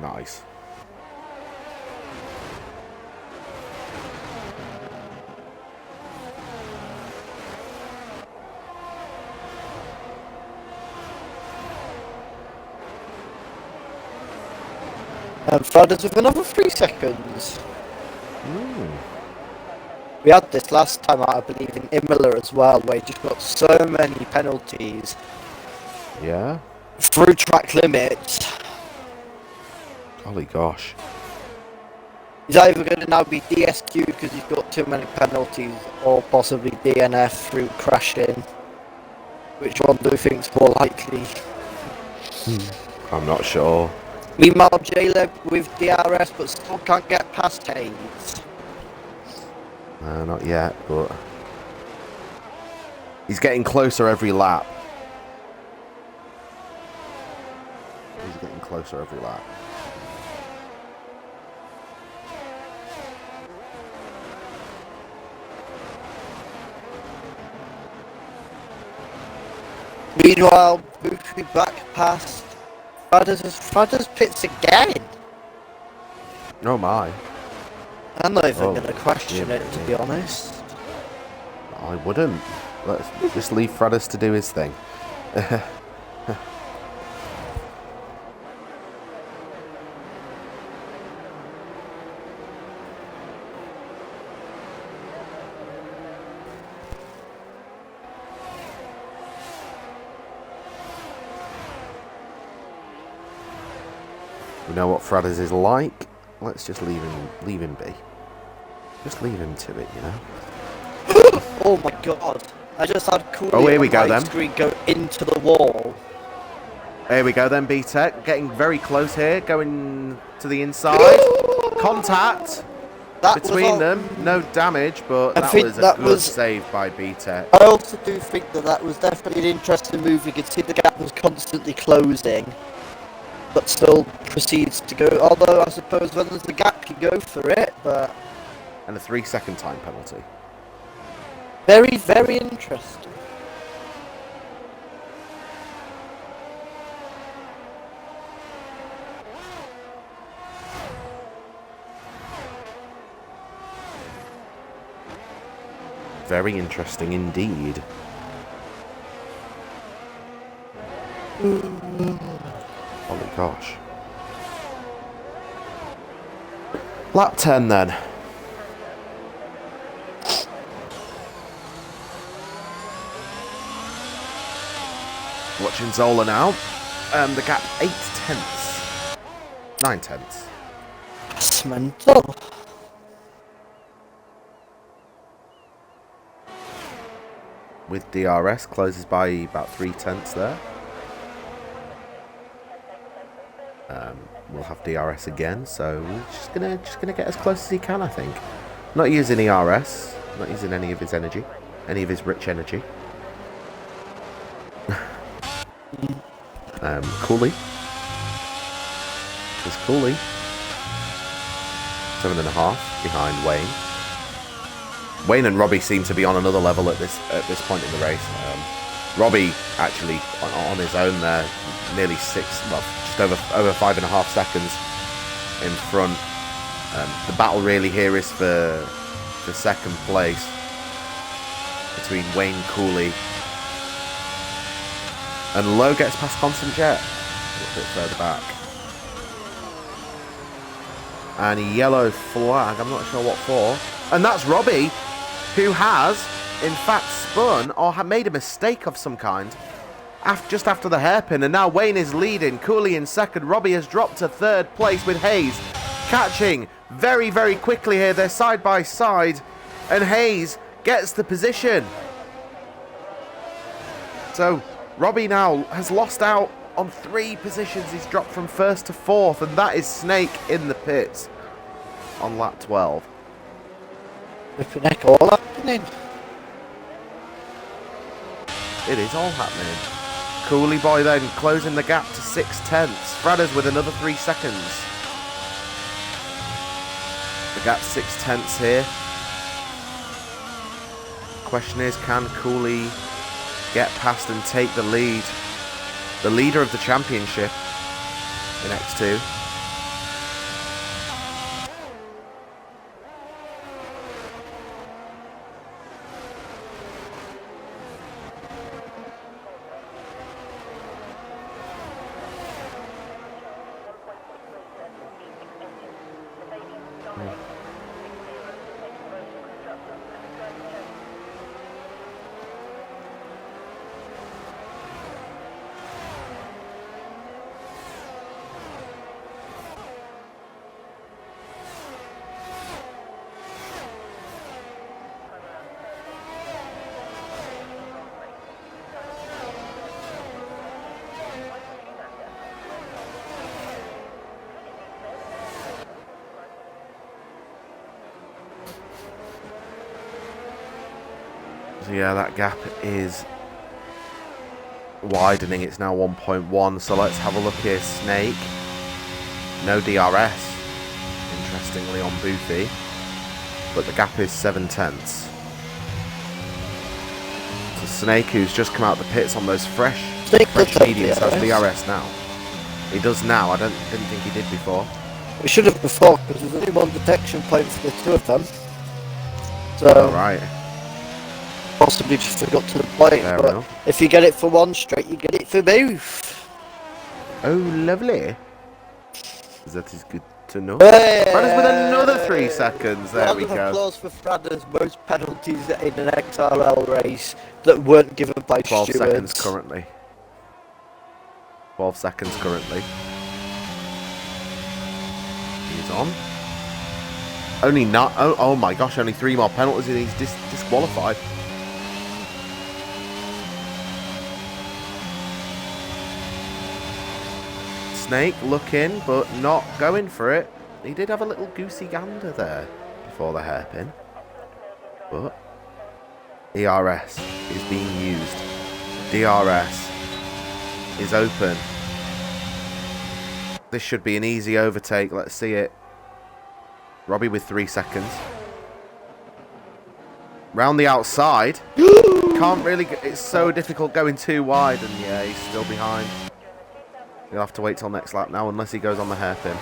Nice. And Fradders with another 3 seconds. Mm. We had this last time out, I believe, in Imola as well, where he just got so many penalties. Yeah? Through track limits. Holy gosh. He's either going to now be DSQ because he's got too many penalties, or possibly DNF through crashing. Which one do you think's more likely? I'm not sure. Meanwhile, J-Leb with DRS, but still can't get past Hayes. Not yet, but he's getting closer every lap. He's getting closer every lap. Meanwhile, Buffy back past Fradders pits again. Oh my. I'm not even going to question it, to be honest. I wouldn't. Let's just leave Fradders to do his thing. We know what Fradders is like. Let's just leave him be. Just leave him to it, you know. Oh my god! I just had Oh, here we go then. Screen go into the wall. Here we go then, B-Tech. Getting very close here. Going to the inside. Contact between them. No damage, but that was a good save by B-Tech. I also do think that was definitely an interesting move. You could see the gap was constantly closing, but still proceeds to go. Although I suppose when there's a gap, you go for it. But and a 3-second time penalty. Very, very interesting. Very interesting indeed. Holy gosh. Lap 10 then. Watching Zola now. The gap 8/10. 9/10. That's mental. With DRS closes by about 3/10 there. We'll have DRS again, so we're just gonna get as close as he can, I think. Not using ERS, not using any of his energy, any of his rich energy. Cooley. There's Cooley. 7.5 behind Wayne. Wayne and Robbie seem to be on another level at this point in the race. Robbie actually on his own there, nearly just over 5.5 seconds in front. The battle really here is for second place between Wayne Cooley and Lowe gets past Constant Jet a little bit further back. And a yellow flag, I'm not sure what for. And that's Robbie, who has, in fact, spun or made a mistake of some kind just after the hairpin. And now Wayne is leading, Cooley in second. Robbie has dropped to third place with Hayes catching very, very quickly here. They're side by side. And Hayes gets the position. So Robbie now has lost out on 3 positions. He's dropped from first to fourth, and that is Snake in the pits on lap 12. Flipping heck, all happening. It is all happening. Cooley boy then closing the gap to 6/10. Fradders with another 3 seconds. The gap 6/10 here. Question is, can Cooley get past and take the lead? The leader of the championship in X2. So yeah, that gap is widening. It's now 1.1. So let's have a look here. Snake. No DRS, interestingly, on Boothie. But the gap is 7/10. So Snake, who's just come out of the pits on those fresh mediums, has DRS now. He does now. I didn't think he did before. We should have before, because there's only one detection point for the two of them. So, right. Possibly just forgot to the point, but if you get it for one straight, you get it for both. Oh, lovely. That is good to know. Fradders with another 3 seconds. There we go. Applause for Fradders. Most penalties in an XRL race that weren't given by 12 stewards. seconds currently. 12 seconds currently. He's on. Only not. Oh my gosh! Only 3 more penalties and he's disqualified. Snake looking, but not going for it. He did have a little goosey gander there before the hairpin. But ERS is being used. DRS is open. This should be an easy overtake. Let's see it. Robbie with 3 seconds. Round the outside. Can't really... It's so difficult going too wide. And yeah, he's still behind. He'll have to wait till next lap now, unless he goes on the hairpin.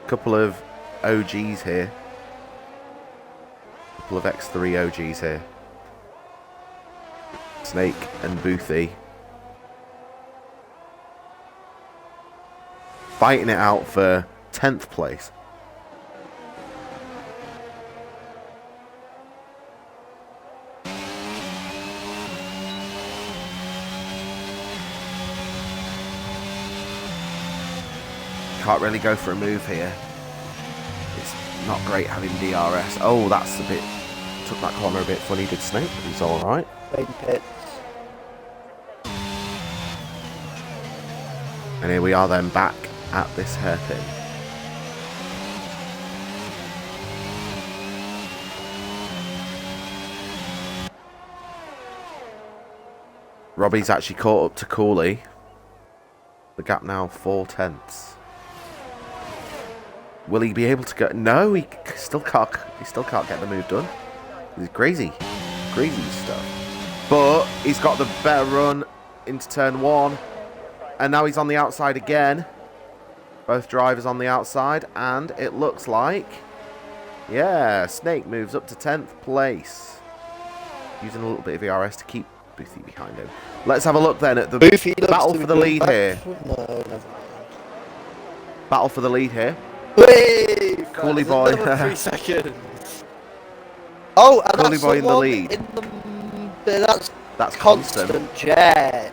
Couple of OGs here. Couple of X3 OGs here. Snake and Boothie. Fighting it out for 10th place. Can't really go for a move here. It's not great having DRS. Oh, that's a bit... Took that corner a bit funny, did Snake, but he's alright. And here we are then back at this hairpin. Robbie's actually caught up to Cooley. The gap now 4/10. Will he be able to go? No, he still can't. He still can't get the move done. He's crazy stuff. But he's got the better run into turn 1, and now he's on the outside again. Both drivers on the outside, and it looks like, yeah, Snake moves up to 10th place, using a little bit of ERS to keep Boothie behind him. Let's have a look then at the battle for the lead here. Battle for the lead here. Wait, Cooley boy. 3 seconds. Oh, and Cooley boy in the lead. That's constant. Jet.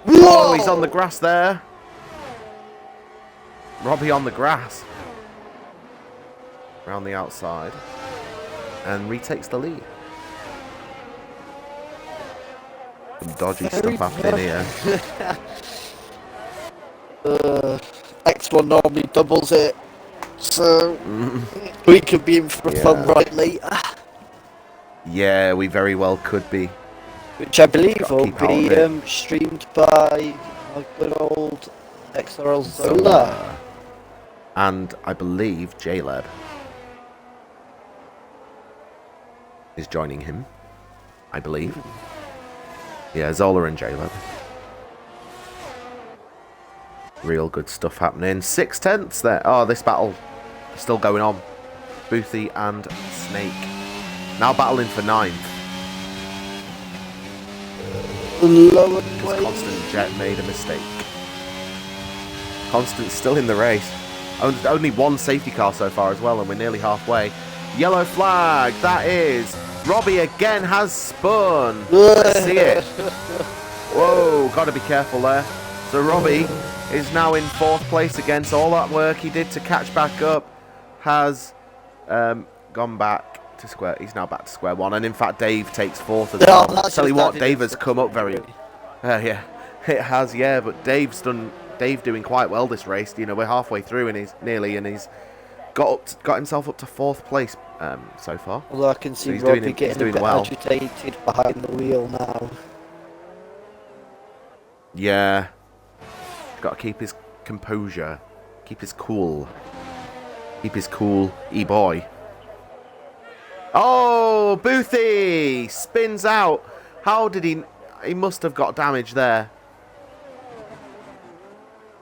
Whoa, he's on the grass there. Robbie on the grass. Round the outside. And retakes the lead. Some dodgy stuff happening here. X1 normally doubles it, so we could be in for a fun ride later. Yeah, we very well could be. Which I believe will be streamed by my good old XRL Zola. And I believe JLab is joining him. I believe. Yeah, Zola and JLab. Real good stuff happening. 6/10 there. Oh, this battle is still going on. Boothie and Snake now battling for 9th. Because Constant Jet made a mistake. Constant's still in the race. Only 1 safety car so far as well, and we're nearly halfway. Yellow flag. That is Robbie again has spun. Let's see it. Whoa, got to be careful there. So Robbie is now in 4th place again. So all that work he did to catch back up has gone back to square. He's now back to square 1. And in fact, Dave takes 4th as well. Tell you what, Dave has come up very... yeah, it has, yeah. But Dave's done Dave doing quite well this race. You know, we're halfway through and he's got himself up to 4th place so far. Although I can see Robbie getting a bit agitated behind the wheel now. Yeah. He's got to keep his composure. Keep his cool. Keep his cool, E-boy. Oh, Boothie spins out. How did he... He must have got damage there.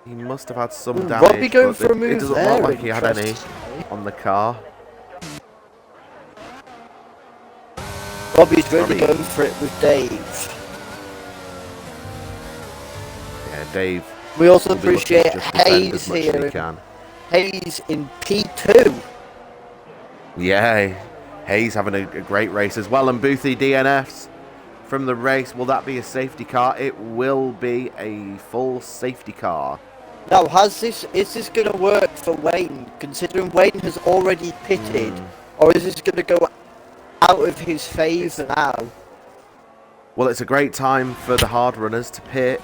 He must have had some damage. Robbie going for a move. It doesn't look like he had any on the car. Robbie's really going for it with Dave. Yeah, Dave. We also appreciate Hayes here. Hayes in P2. Yeah, Hayes having a great race as well. And Boothie DNFs from the race. Will that be a safety car? It will be a full safety car. Now, is this going to work for Wayne, considering Wayne has already pitted? Or is this going to go out of his favour now? Well, it's a great time for the hard runners to pit.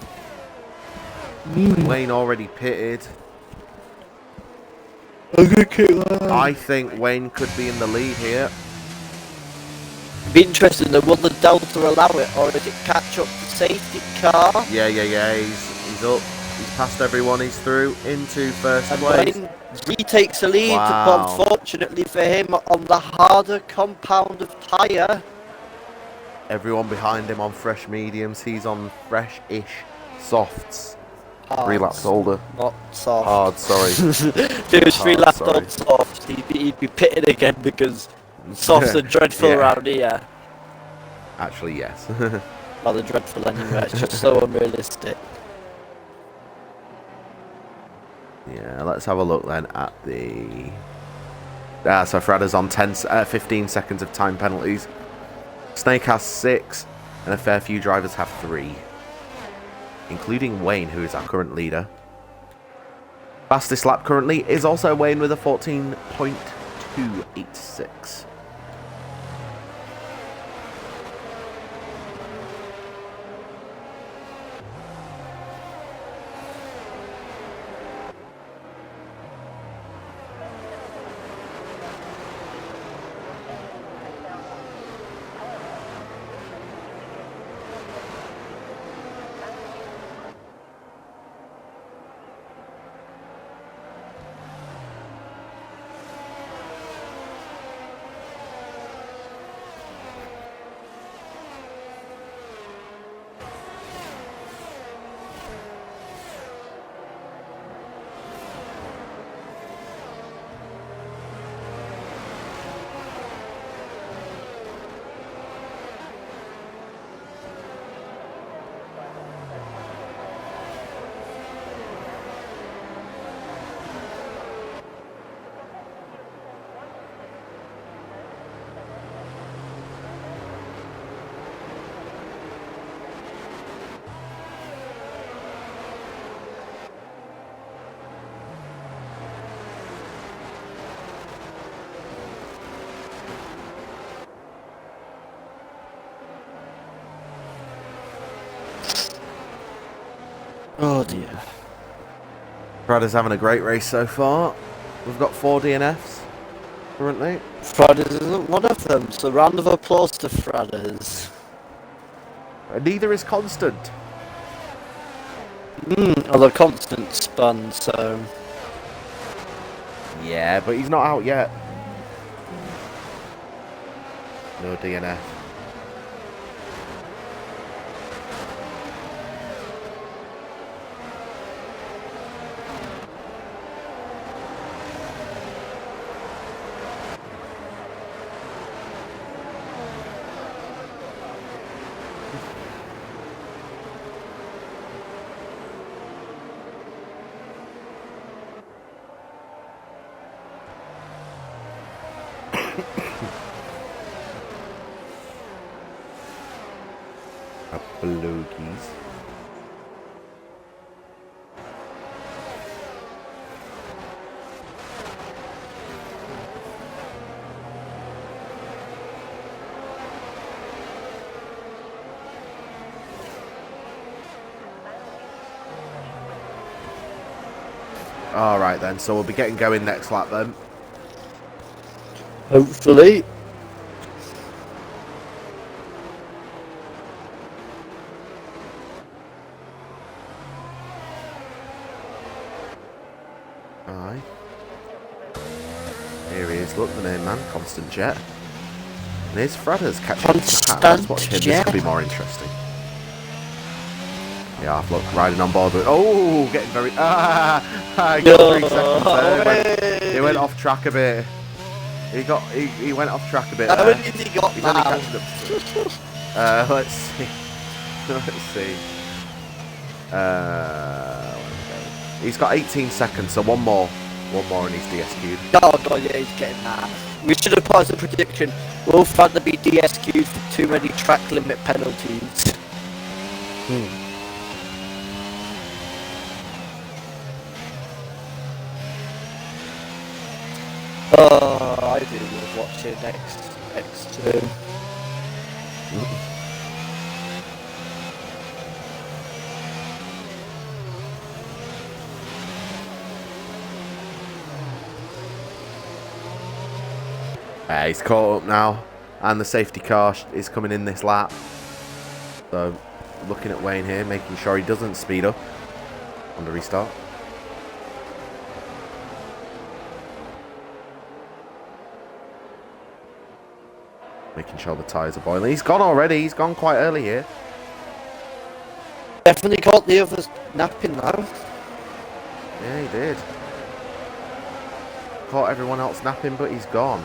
Wayne already pitted. I think Wayne could be in the lead here. Be interesting though, will the Delta allow it, or is it catch up the safety car? Yeah, he's up. He's passed everyone, he's through into 1st place. Wayne retakes the lead, but unfortunately for him, on the harder compound of tyre. Everyone behind him on fresh mediums, he's on fresh-ish softs. Hard. 3 laps older. Not soft. Hard, sorry. If it was 3 laps on soft, he'd be pitted again because softs are dreadful around here. Actually, yes. Well, they're dreadful anyway, it's just so unrealistic. Yeah, let's have a look then at the... so Frada's on 15 seconds of time penalties. Snake has 6, and a fair few drivers have 3. Including Wayne, who is our current leader. Fastest lap currently is also Wayne with a 14.286. Oh dear. Frada's having a great race so far. We've got 4 DNFs currently. Frada's isn't one of them, so round of applause to Frada's. Neither is Constant. Although Constant spun, so... Yeah, but he's not out yet. No DNF. Apologies. All right then. So we'll be getting going next lap then. Hopefully. Aye. Here he is. Look, the name man, Constant Jet. And here's Fradders catching up to the pack. Let's watch him. This could be more interesting. Yeah, look, riding on board with. Oh, getting very. I got 3 seconds there. He went off track a bit. He went off track a bit. How did he got He's now? only catching up to let's see. Let's see. He's got 18 seconds, so one more and he's DSQ'd. Oh god, yeah, he's getting that. We should have paused the prediction. Will Fradder be DSQ'd for too many track limit penalties? Oh, I do love watching next term. He's caught up now, and the safety car is coming in this lap. So, looking at Wayne here, making sure he doesn't speed up on the restart. Making sure the tyres are boiling. He's gone already. He's gone quite early here. Definitely caught the others napping now. Yeah, he did. Caught everyone else napping, but he's gone.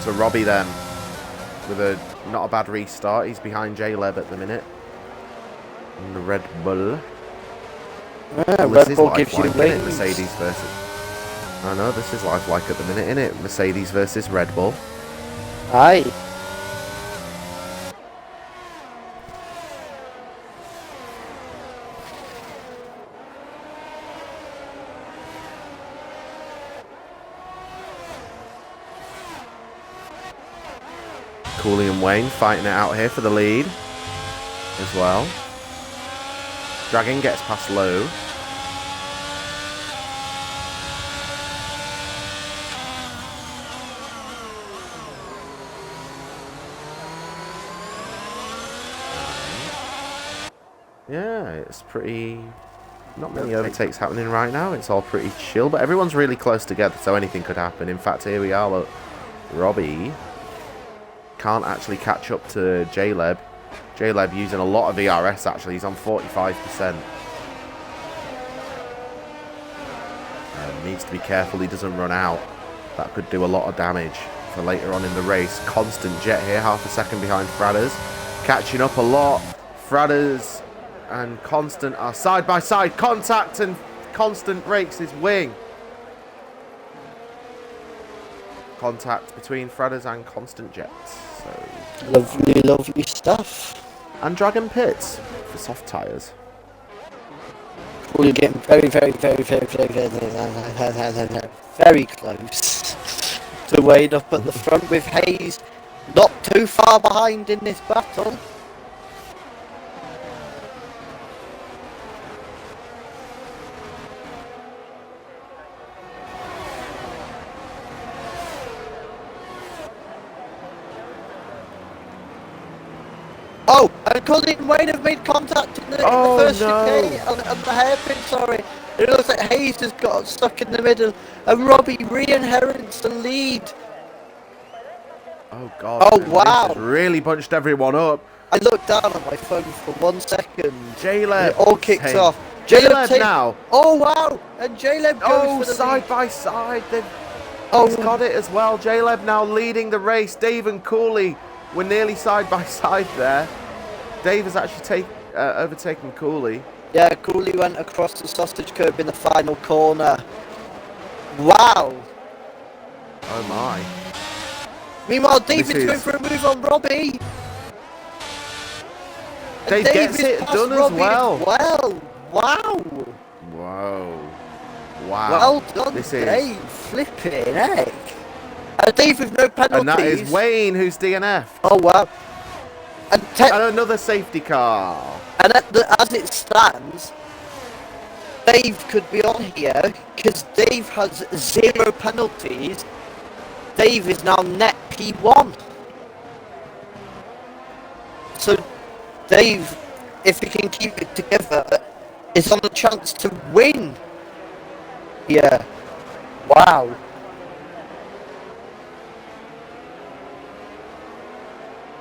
So Robbie then, with a not a bad restart. He's behind J-Leb at the minute. In the Red Bull. Yeah, Red Bull gives you wings. Mercedes versus... I know, this is lifelike at the minute, isn't it? Mercedes versus Red Bull. Aye. Cooley and Wayne fighting it out here for the lead as well. Dragon gets past Lowe. Yeah, it's pretty... Not many overtakes happening right now. It's all pretty chill, but everyone's really close together, so anything could happen. In fact, here we are. Look, Robbie can't actually catch up to J-Leb. J-Leb using a lot of ERS, actually. He's on 45%. Needs to be careful he doesn't run out. That could do a lot of damage for later on in the race. Constant Jet here, half a second behind Fradders. Catching up a lot. Fradders and Constant are side by side. Contact, and Constant breaks his wing. Contact between Fradders and Constant Jets. So lovely, lovely stuff. And Dragon Pits for soft tyres. We're getting very, very, very, very, very, very close to Wade up at the front with Hayes not too far behind in this battle. Oh, and Colin and Wayne have made contact in the first chicane on the hairpin, sorry. It looks like Hayes has got stuck in the middle and Robbie re-inherits the lead. Oh god. Oh wow. This has really bunched everyone up. I looked down at my phone for 1 second. J-Leb. It all kicks off. J-Leb now. Oh wow. And J-Leb goes for the side lead. by side. He's got it as well. J-Leb now leading the race. Dave and Cooley were nearly side by side there. Dave has actually overtaken Cooley. Yeah, Cooley went across the sausage curb in the final corner. Wow. Oh my. Meanwhile, David's going for a move on Robbie. Dave gets it done as well. Wow. Whoa. Wow. Well done, this Dave. Flipping heck. Dave with no penalties. And that is Wayne who's DNF. Oh wow. And another safety car. And as it stands, Dave could be on here because Dave has 0 penalties. Dave is now net P1. So Dave, if he can keep it together, is on the chance to win. Yeah. Wow.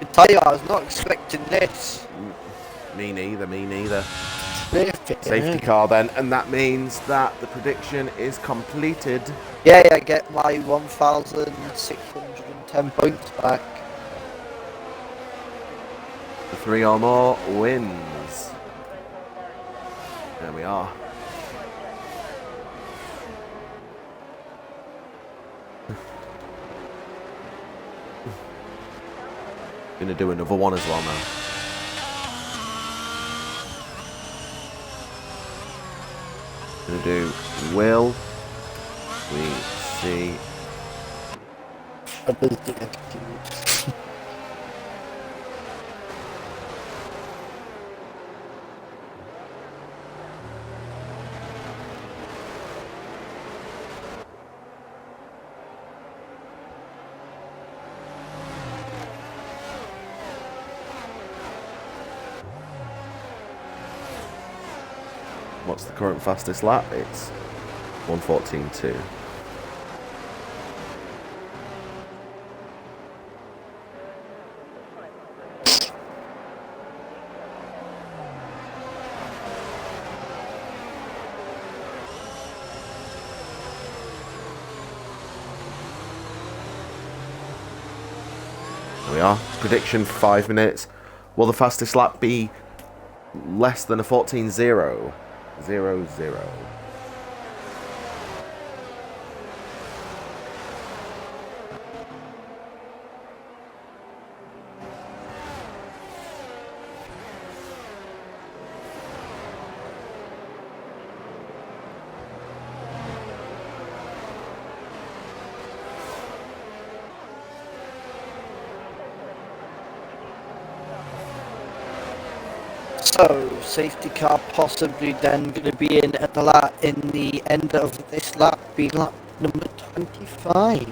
I tell you, I was not expecting this. Me neither. Safety car then, and that means that the prediction is completed. Yeah, I get my 1,610 points back. The 3 or more wins. There we are. Gonna do another one as well now. Gonna do will we see what's the current fastest lap? It's 1:14.2. There we are. Prediction 5 minutes. Will the fastest lap be less than a 14.0? 0-0. So, safety car possibly then going to be in at the end of this lap, be lap number 25.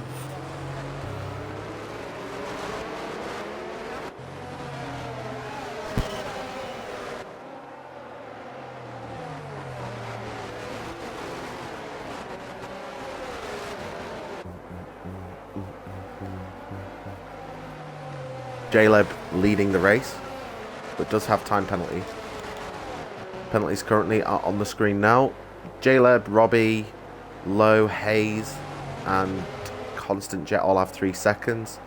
J-Leb leading the race, but does have time penalty. Penalties currently are on the screen now. J-Leb, Robbie, Lowe, Hayes, and Constant Jet all have 3 seconds.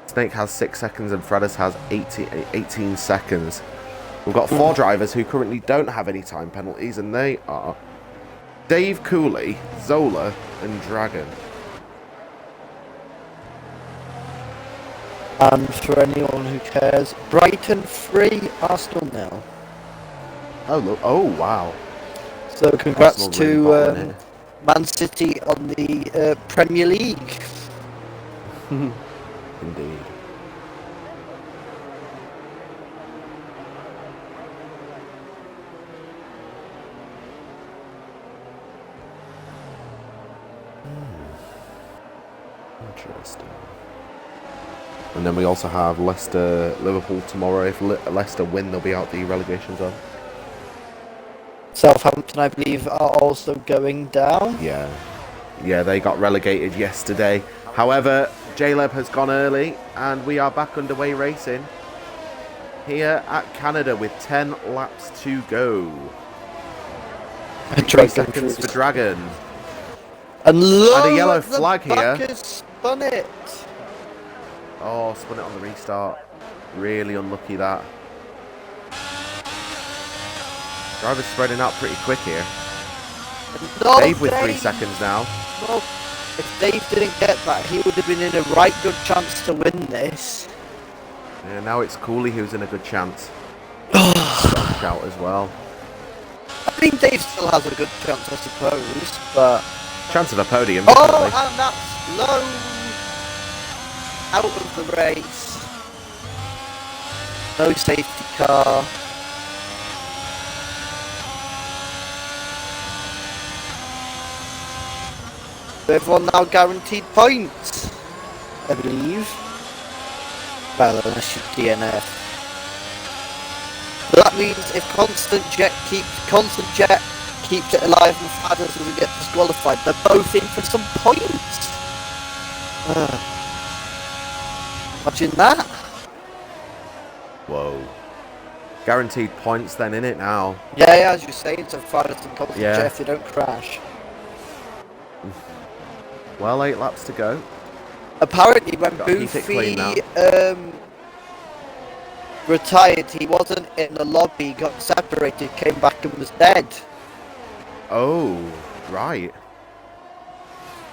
Snake has 6 seconds and Fredders has 18 seconds. We've got 4 drivers who currently don't have any time penalties, and they are Dave Cooley, Zola, and Dragon. And for anyone who cares, Brighton 3, Arsenal 0. Oh, look. Oh, wow. So congrats Arsenal really to Man City on the Premier League. Indeed. Interesting. And then we also have Leicester, Liverpool tomorrow. If Leicester win, they'll be out the relegation zone. Southampton, I believe, are also going down. Yeah, they got relegated yesterday. However, J-Leb has gone early, and we are back underway racing here at Canada with 10 laps to go. 3 seconds for Dragon. And look, a yellow flag here. Spun it. Oh, spun it on the restart. Really unlucky that. Driver's spreading out pretty quick here. No, Dave with 3 seconds now. No, if Dave didn't get that, he would have been in a right good chance to win this. Yeah, now it's Cooley who's in a good chance. Shout as well. I mean, Dave still has a good chance, I suppose, but... Chance of a podium, oh, definitely. and that's Lowe out of the race. No safety car. Everyone now guaranteed points, I believe. Well, unless you DNF. But that means if Constant Jet keeps it alive and Fadders doesn't get disqualified, they're both in for some points. Imagine that. Whoa. Guaranteed points then, innit, now? Yeah, as you're saying, so Fadders and Constant Jet if they don't crash. Well, 8 laps to go. Apparently, when Boofy retired, he wasn't in the lobby, got separated, came back and was dead. Oh, right.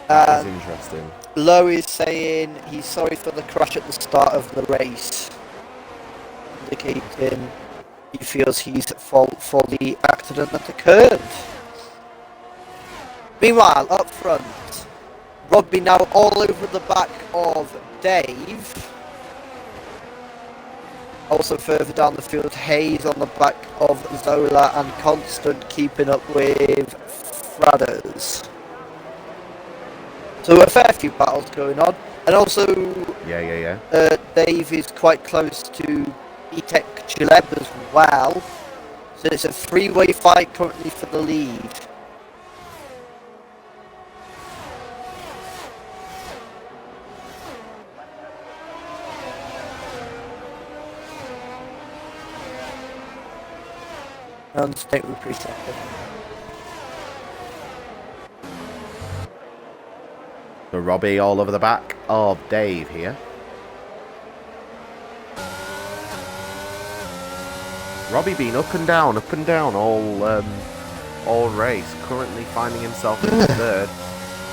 That is interesting. Lowe is saying he's sorry for the crash at the start of the race, indicating he feels he's at fault for the accident that occurred. Meanwhile, up front, Robbie now all over the back of Dave. Also further down the field, Hayes on the back of Zola and Constant keeping up with Fradders. So a fair few battles going on. And also, Dave is quite close to Etek Chileb as well. So it's a three-way fight currently for the lead. And stay with 3 seconds. So Robbie all over the back of Dave here. Robbie been up and down all race. Currently finding himself in third.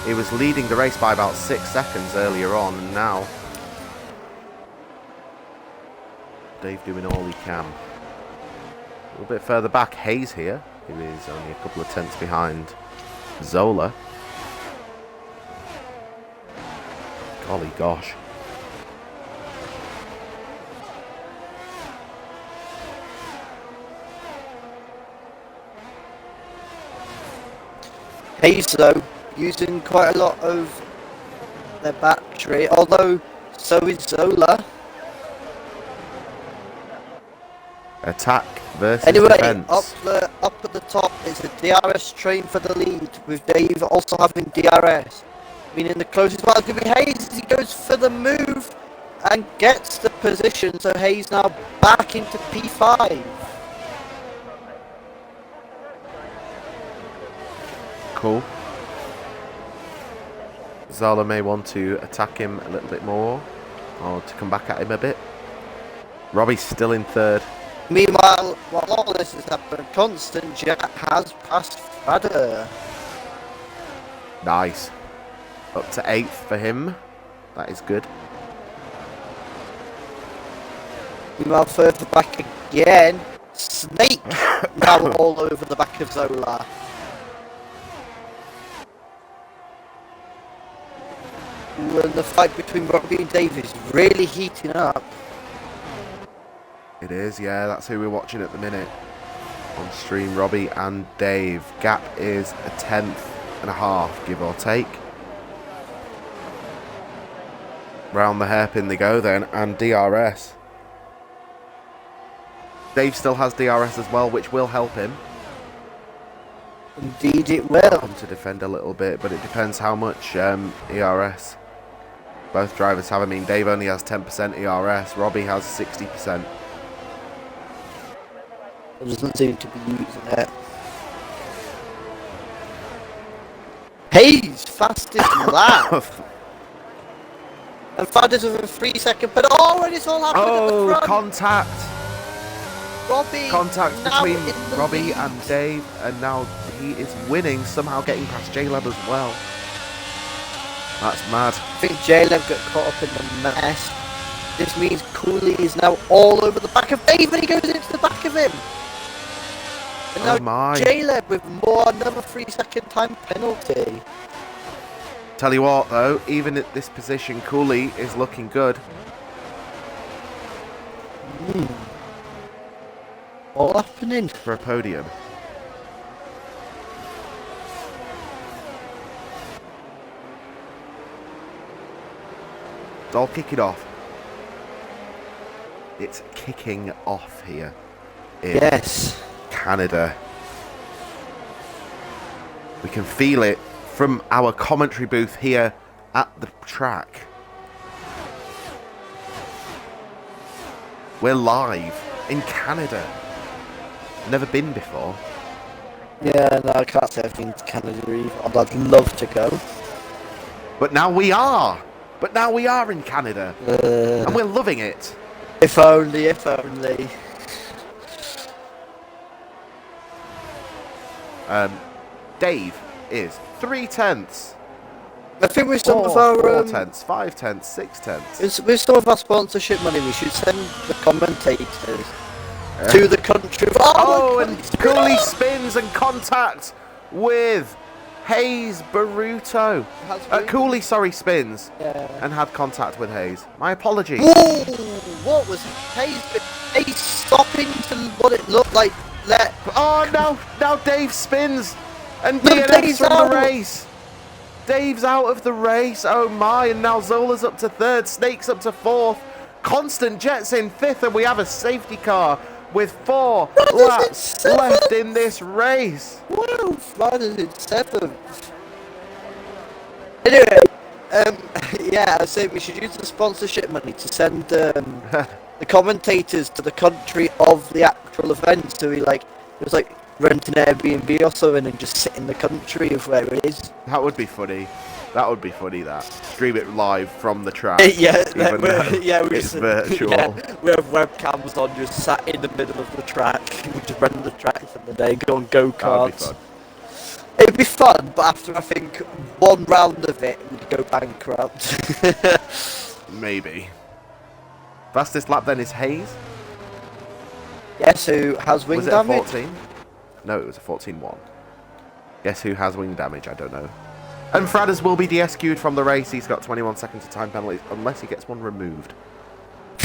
He was leading the race by about 6 seconds earlier on, and now Dave doing all he can. A little bit further back, Hayes here, who is only a couple of tenths behind Zola. Golly gosh. Hayes though, using quite a lot of their battery, although so is Zola. Attack versus anyway, defense. Up at the top is the DRS train for the lead, with Dave also having DRS. Meaning the closest battle is going to be Hayes as he goes for the move and gets the position, so Hayes now back into P5. Cool. Zola may want to attack him a little bit more, or to come back at him a bit. Robbie's still in third. Meanwhile, while all this has happened, Constant Jet has passed Fadder. Nice. Up to 8th for him. That is good. Meanwhile, further back again, Snake now all over the back of Zola. And the fight between Robbie and Dave is really heating up. It is, yeah, that's who we're watching at the minute. On stream, Robbie and Dave. Gap is a 10.5, give or take. Round the hairpin they go then, and DRS. Dave still has DRS as well, which will help him. Indeed it will. Help him to defend a little bit, but it depends how much ERS both drivers have. I mean, Dave only has 10% ERS, Robbie has 60%. It doesn't seem to be using it. Hayes, fastest lap. And Fadders with a 3-second, but and it's all happening at the front. Contact. Robbie. Contact between Robbie and Dave, and now he is winning, somehow getting past J-Lab as well. That's mad. I think J-Lab got caught up in the mess. This means Cooley is now all over the back of Dave, and he goes into the back of him. And now J-Lab with another 3-second time penalty. Tell you what though, even at this position, Cooley is looking good. All happening for a podium. It's all kicking off. It's kicking off here in Canada. We can feel it from our commentary booth here at the track. We're live in Canada. Never been before. Yeah, no, I can't say I've been to Canada either. I'd love to go. But now we are. But now we are in Canada. And we're loving it. If only, if only. Dave is 3/10. I think with some of our 4/10, 5/10, 6/10. With some of our sponsorship money, we should send the commentators to the country. And Cooley spins and contact with Hayes Baruto. Cooley, spins and had contact with Hayes. My apologies. Whoa! What was Hayes stopping to what it looked like? Oh no! Now Dave spins and DNF's from the race. Dave's out of the race. Oh my! And now Zola's up to third. Snake's up to fourth. Constant Jet's in fifth, and we have a safety car with 4 laps left in this race. Wow! Riders in 7th. Anyway, I say we should use the sponsorship money to send the commentators to the country of the actual event. So it was like rent an Airbnb or something and just sit in the country of where it is. That would be funny. That would be funny. That stream it live from the track. It's virtual. Yeah, we have webcams on, just sat in the middle of the track. We just run the track for the day, go on go-karts. It'd be fun, but after I think one round of it, we'd go bankrupt. Maybe. Fastest lap then is Hayes. Yes, who has wing damage? Was it a 14? No, it was a 14-1. Guess who has wing damage? I don't know. And Fradders will be DSQ'd from the race. He's got 21 seconds of time penalties, unless he gets one removed.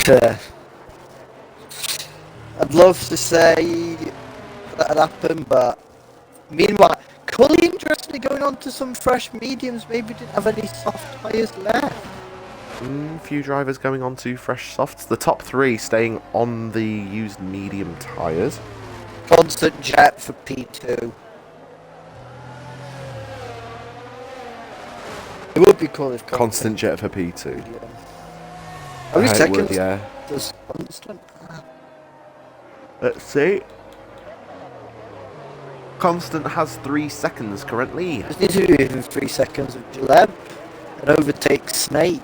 I'd love to say that'd happen, but meanwhile, Cully interestingly going on to some fresh mediums, maybe didn't have any soft tyres left. Few drivers going on to fresh softs. The top 3 staying on the used medium tyres. Constant Jet for P2. It would be cool if Constant Jet for P2. Yeah. How many seconds would, does Constant? Let's see. Constant has 3 seconds currently. Just need to do even 3 seconds of Jaleb and overtakes Snake.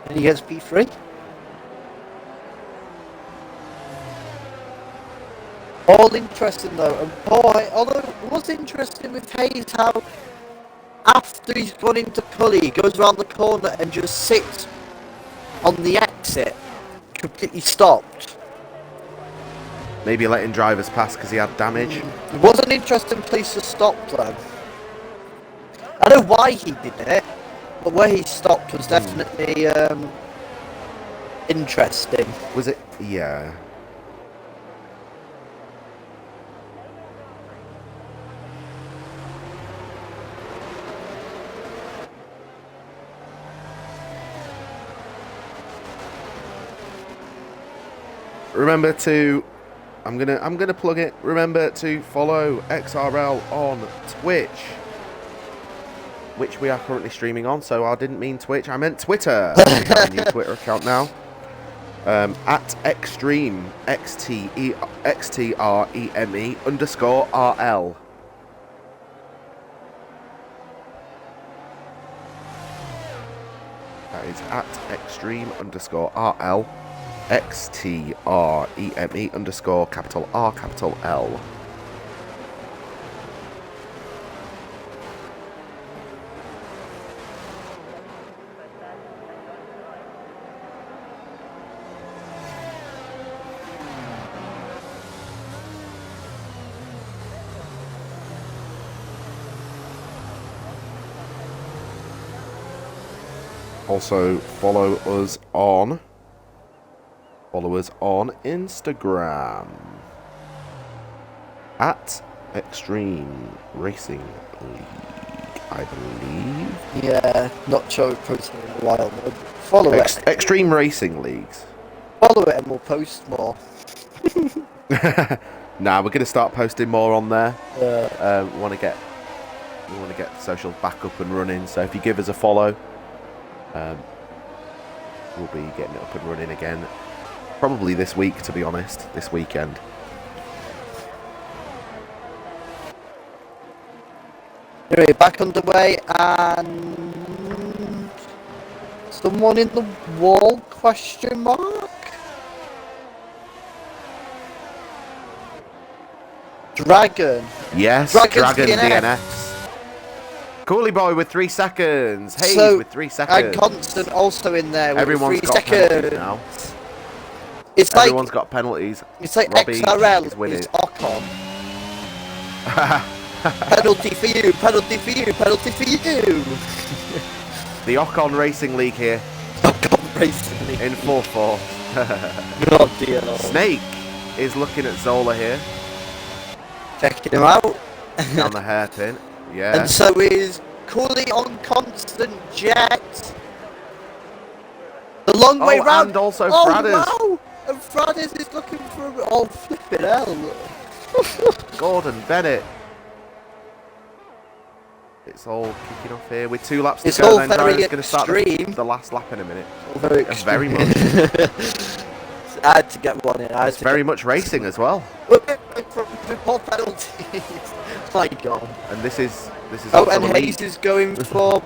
And he gets P3. All interesting though, and although it was interesting with Hayes how after he's gone into Cully, he goes around the corner and just sits on the exit, completely stopped. Maybe letting drivers pass because he had damage. It was an interesting place to stop though. I know why he did it, but where he stopped was definitely interesting. Was it? Yeah. Remember to, I'm gonna plug it. Remember to follow XRL on Twitch, which we are currently streaming on. So I didn't mean Twitch, I meant Twitter. We have a new Twitter account now. At Extreme XTREME _RL. That is at Extreme _RL. XTREME _R_L. Also follow us on Instagram at Extreme Racing League. I believe. Yeah, not sure we've posted in a while. But follow it. Extreme Racing Leagues. Follow it and we'll post more. Nah, we're going to start posting more on there. Yeah. We want to get the socials back up and running. So if you give us a follow, we'll be getting it up and running again. Probably this week, to be honest. This weekend. Anyway, back underway and someone in the wall? Question mark. Dragon. Yes, Dragon DNFs. Cooley Boy with 3 seconds. Hayes with 3 seconds. And Constant also in there with Everyone's 3 got seconds. Now. It's Everyone's got penalties. It's like Robbie XRL is winning. is Ocon. Penalty for you, penalty for you, penalty for you. The Ocon Racing League here. Ocon Racing League. In 4-4. Oh dear Lord. Snake is looking at Zola here. Checking him out. Down the hairpin. Yeah. And so is Cooley on Constant Jet. The long way round. And also Oh Fradders. wow! And Fradders is looking for flipping hell. Gordon Bennett. It's all kicking off here with 2 laps to It's go. all Then very Driver's going to start extreme. the last lap in a minute. All very extreme. Very much. I had to get one in. It's very much racing as well. More penalties. My God. And this is Oh, also and the Hayes lead. is going for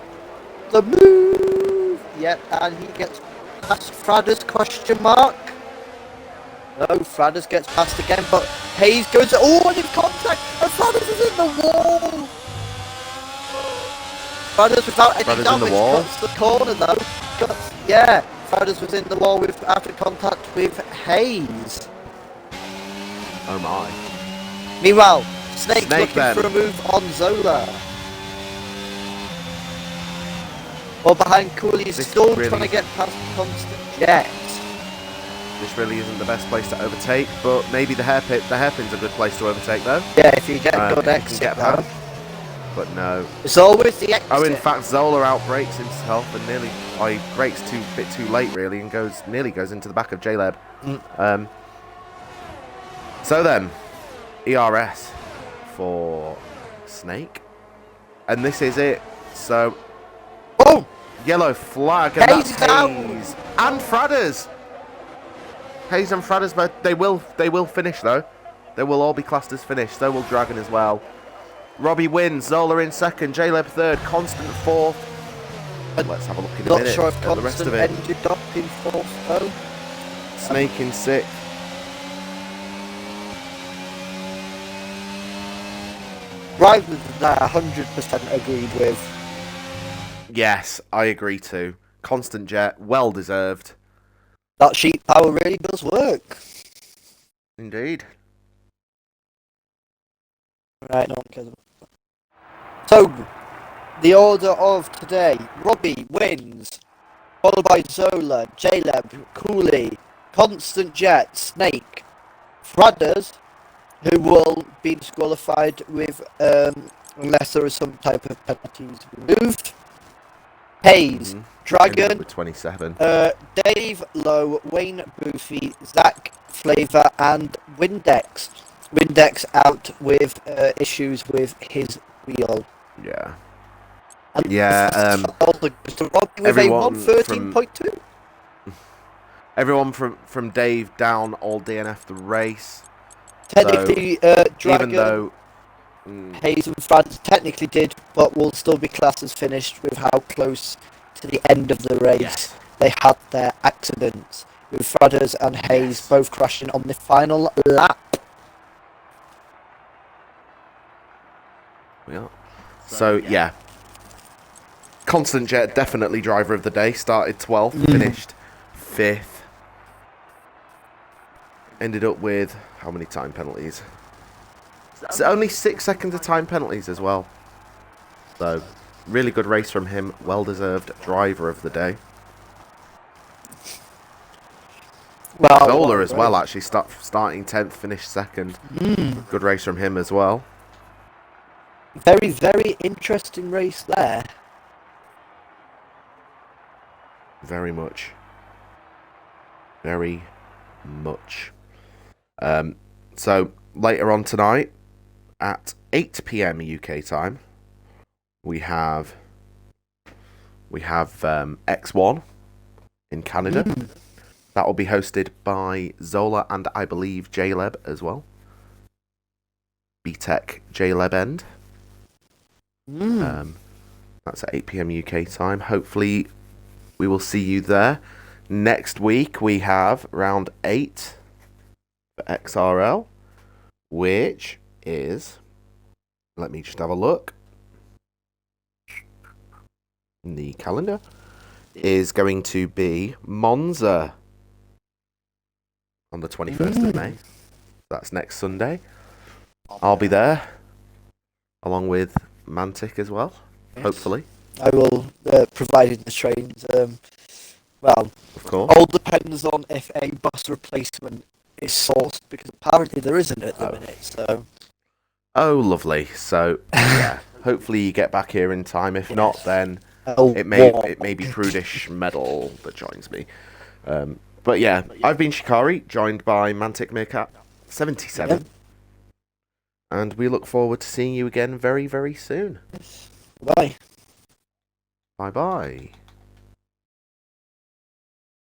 the move. Yep, and he gets past Fradders, question mark. No, Fradders gets past again, but Hayes goes, oh, and in contact, and Fradders is in the wall. Fradders without any Fradders in damage the wall? cuts the corner though. Yeah, Fradders was in the wall with after contact with Hayes. Oh my. Meanwhile, Snake's looking then. for a move on Zola. Well, behind Cooley is This still really- trying to get past Constant Jet. This really isn't the best place to overtake, but maybe the hairpin's a good place to overtake though. Yeah, if you get a good If you can exit get though. past. But no. It's always the exit. Oh, in fact, Zola outbrakes himself and nearly, he brakes a bit too late really, and nearly goes into the back of J-Leb. So then, ERS for Snake, and this is it. So, Oh, yellow flag, and Hayes that's is out. Hayes and Fradders. Hayes and Fradders, but they will finish though. They will all be classed as finished. So will Dragon as well. Robbie wins. Zola in second. J-Leb third. Constant fourth. Let's have a look in a not minute sure if at the rest of it. Constant ended up in fourth though. Snake in sixth. Drivers that 100% agreed with. Yes, I agree too. Constant Jet, well deserved. That sheep power really does work. Indeed. Right, no one cares about that. So, the order of today. Robbie wins, followed by Zola, J-Leb, Cooley, Constant Jet, Snake, Fradders, who will be disqualified with, unless there is some type of penalties removed, Hayes, Dragon, with 27. Dave Lowe, Wayne Boofy, Zach Flavor, and Windex. Windex out with issues with his wheel. Yeah. And Yeah. also goes to Robbie with a Everyone 113.2. Everyone from Dave down all DNF the race. Technically, Dragon, Even though Hayes and Franz technically did, but will still be classed as finished with how close to the end of the race they had their accidents, with Fradders and Hayes both crashing on the final lap. Yeah. So yeah. Constant Jet, definitely driver of the day. Started 12th, finished 5th. Ended up with how many time penalties? It's only 6 seconds of time penalties as well. So really good race from him. Well deserved driver of the day. Well, Zola as well, actually starting 10th, finished 2nd. Good race from him as well. Very, very interesting race there. Very much. Very much. So later on tonight at 8 p.m. UK time, we have X1 in Canada. That will be hosted by Zola and I believe J-Leb as well. BTEC J-Leb end. That's at 8 p.m. UK time. Hopefully we will see you there. Next week we have round 8 for XRL, which is, let me just have a look. The calendar is going to be Monza on the 21st of May. That's next Sunday. I'll be there, along with Mantic as well, hopefully. I will, provided the trains. Well, of course. All depends on if a bus replacement is sourced, because apparently there isn't at the minute. So. Oh, lovely. So yeah, hopefully you get back here in time. If not, then it may be Prudish Medal that joins me. But yeah, I've been Shikari, joined by Mantic Meerkat 77. Yep. And we look forward to seeing you again very, very soon. Bye. Bye-bye.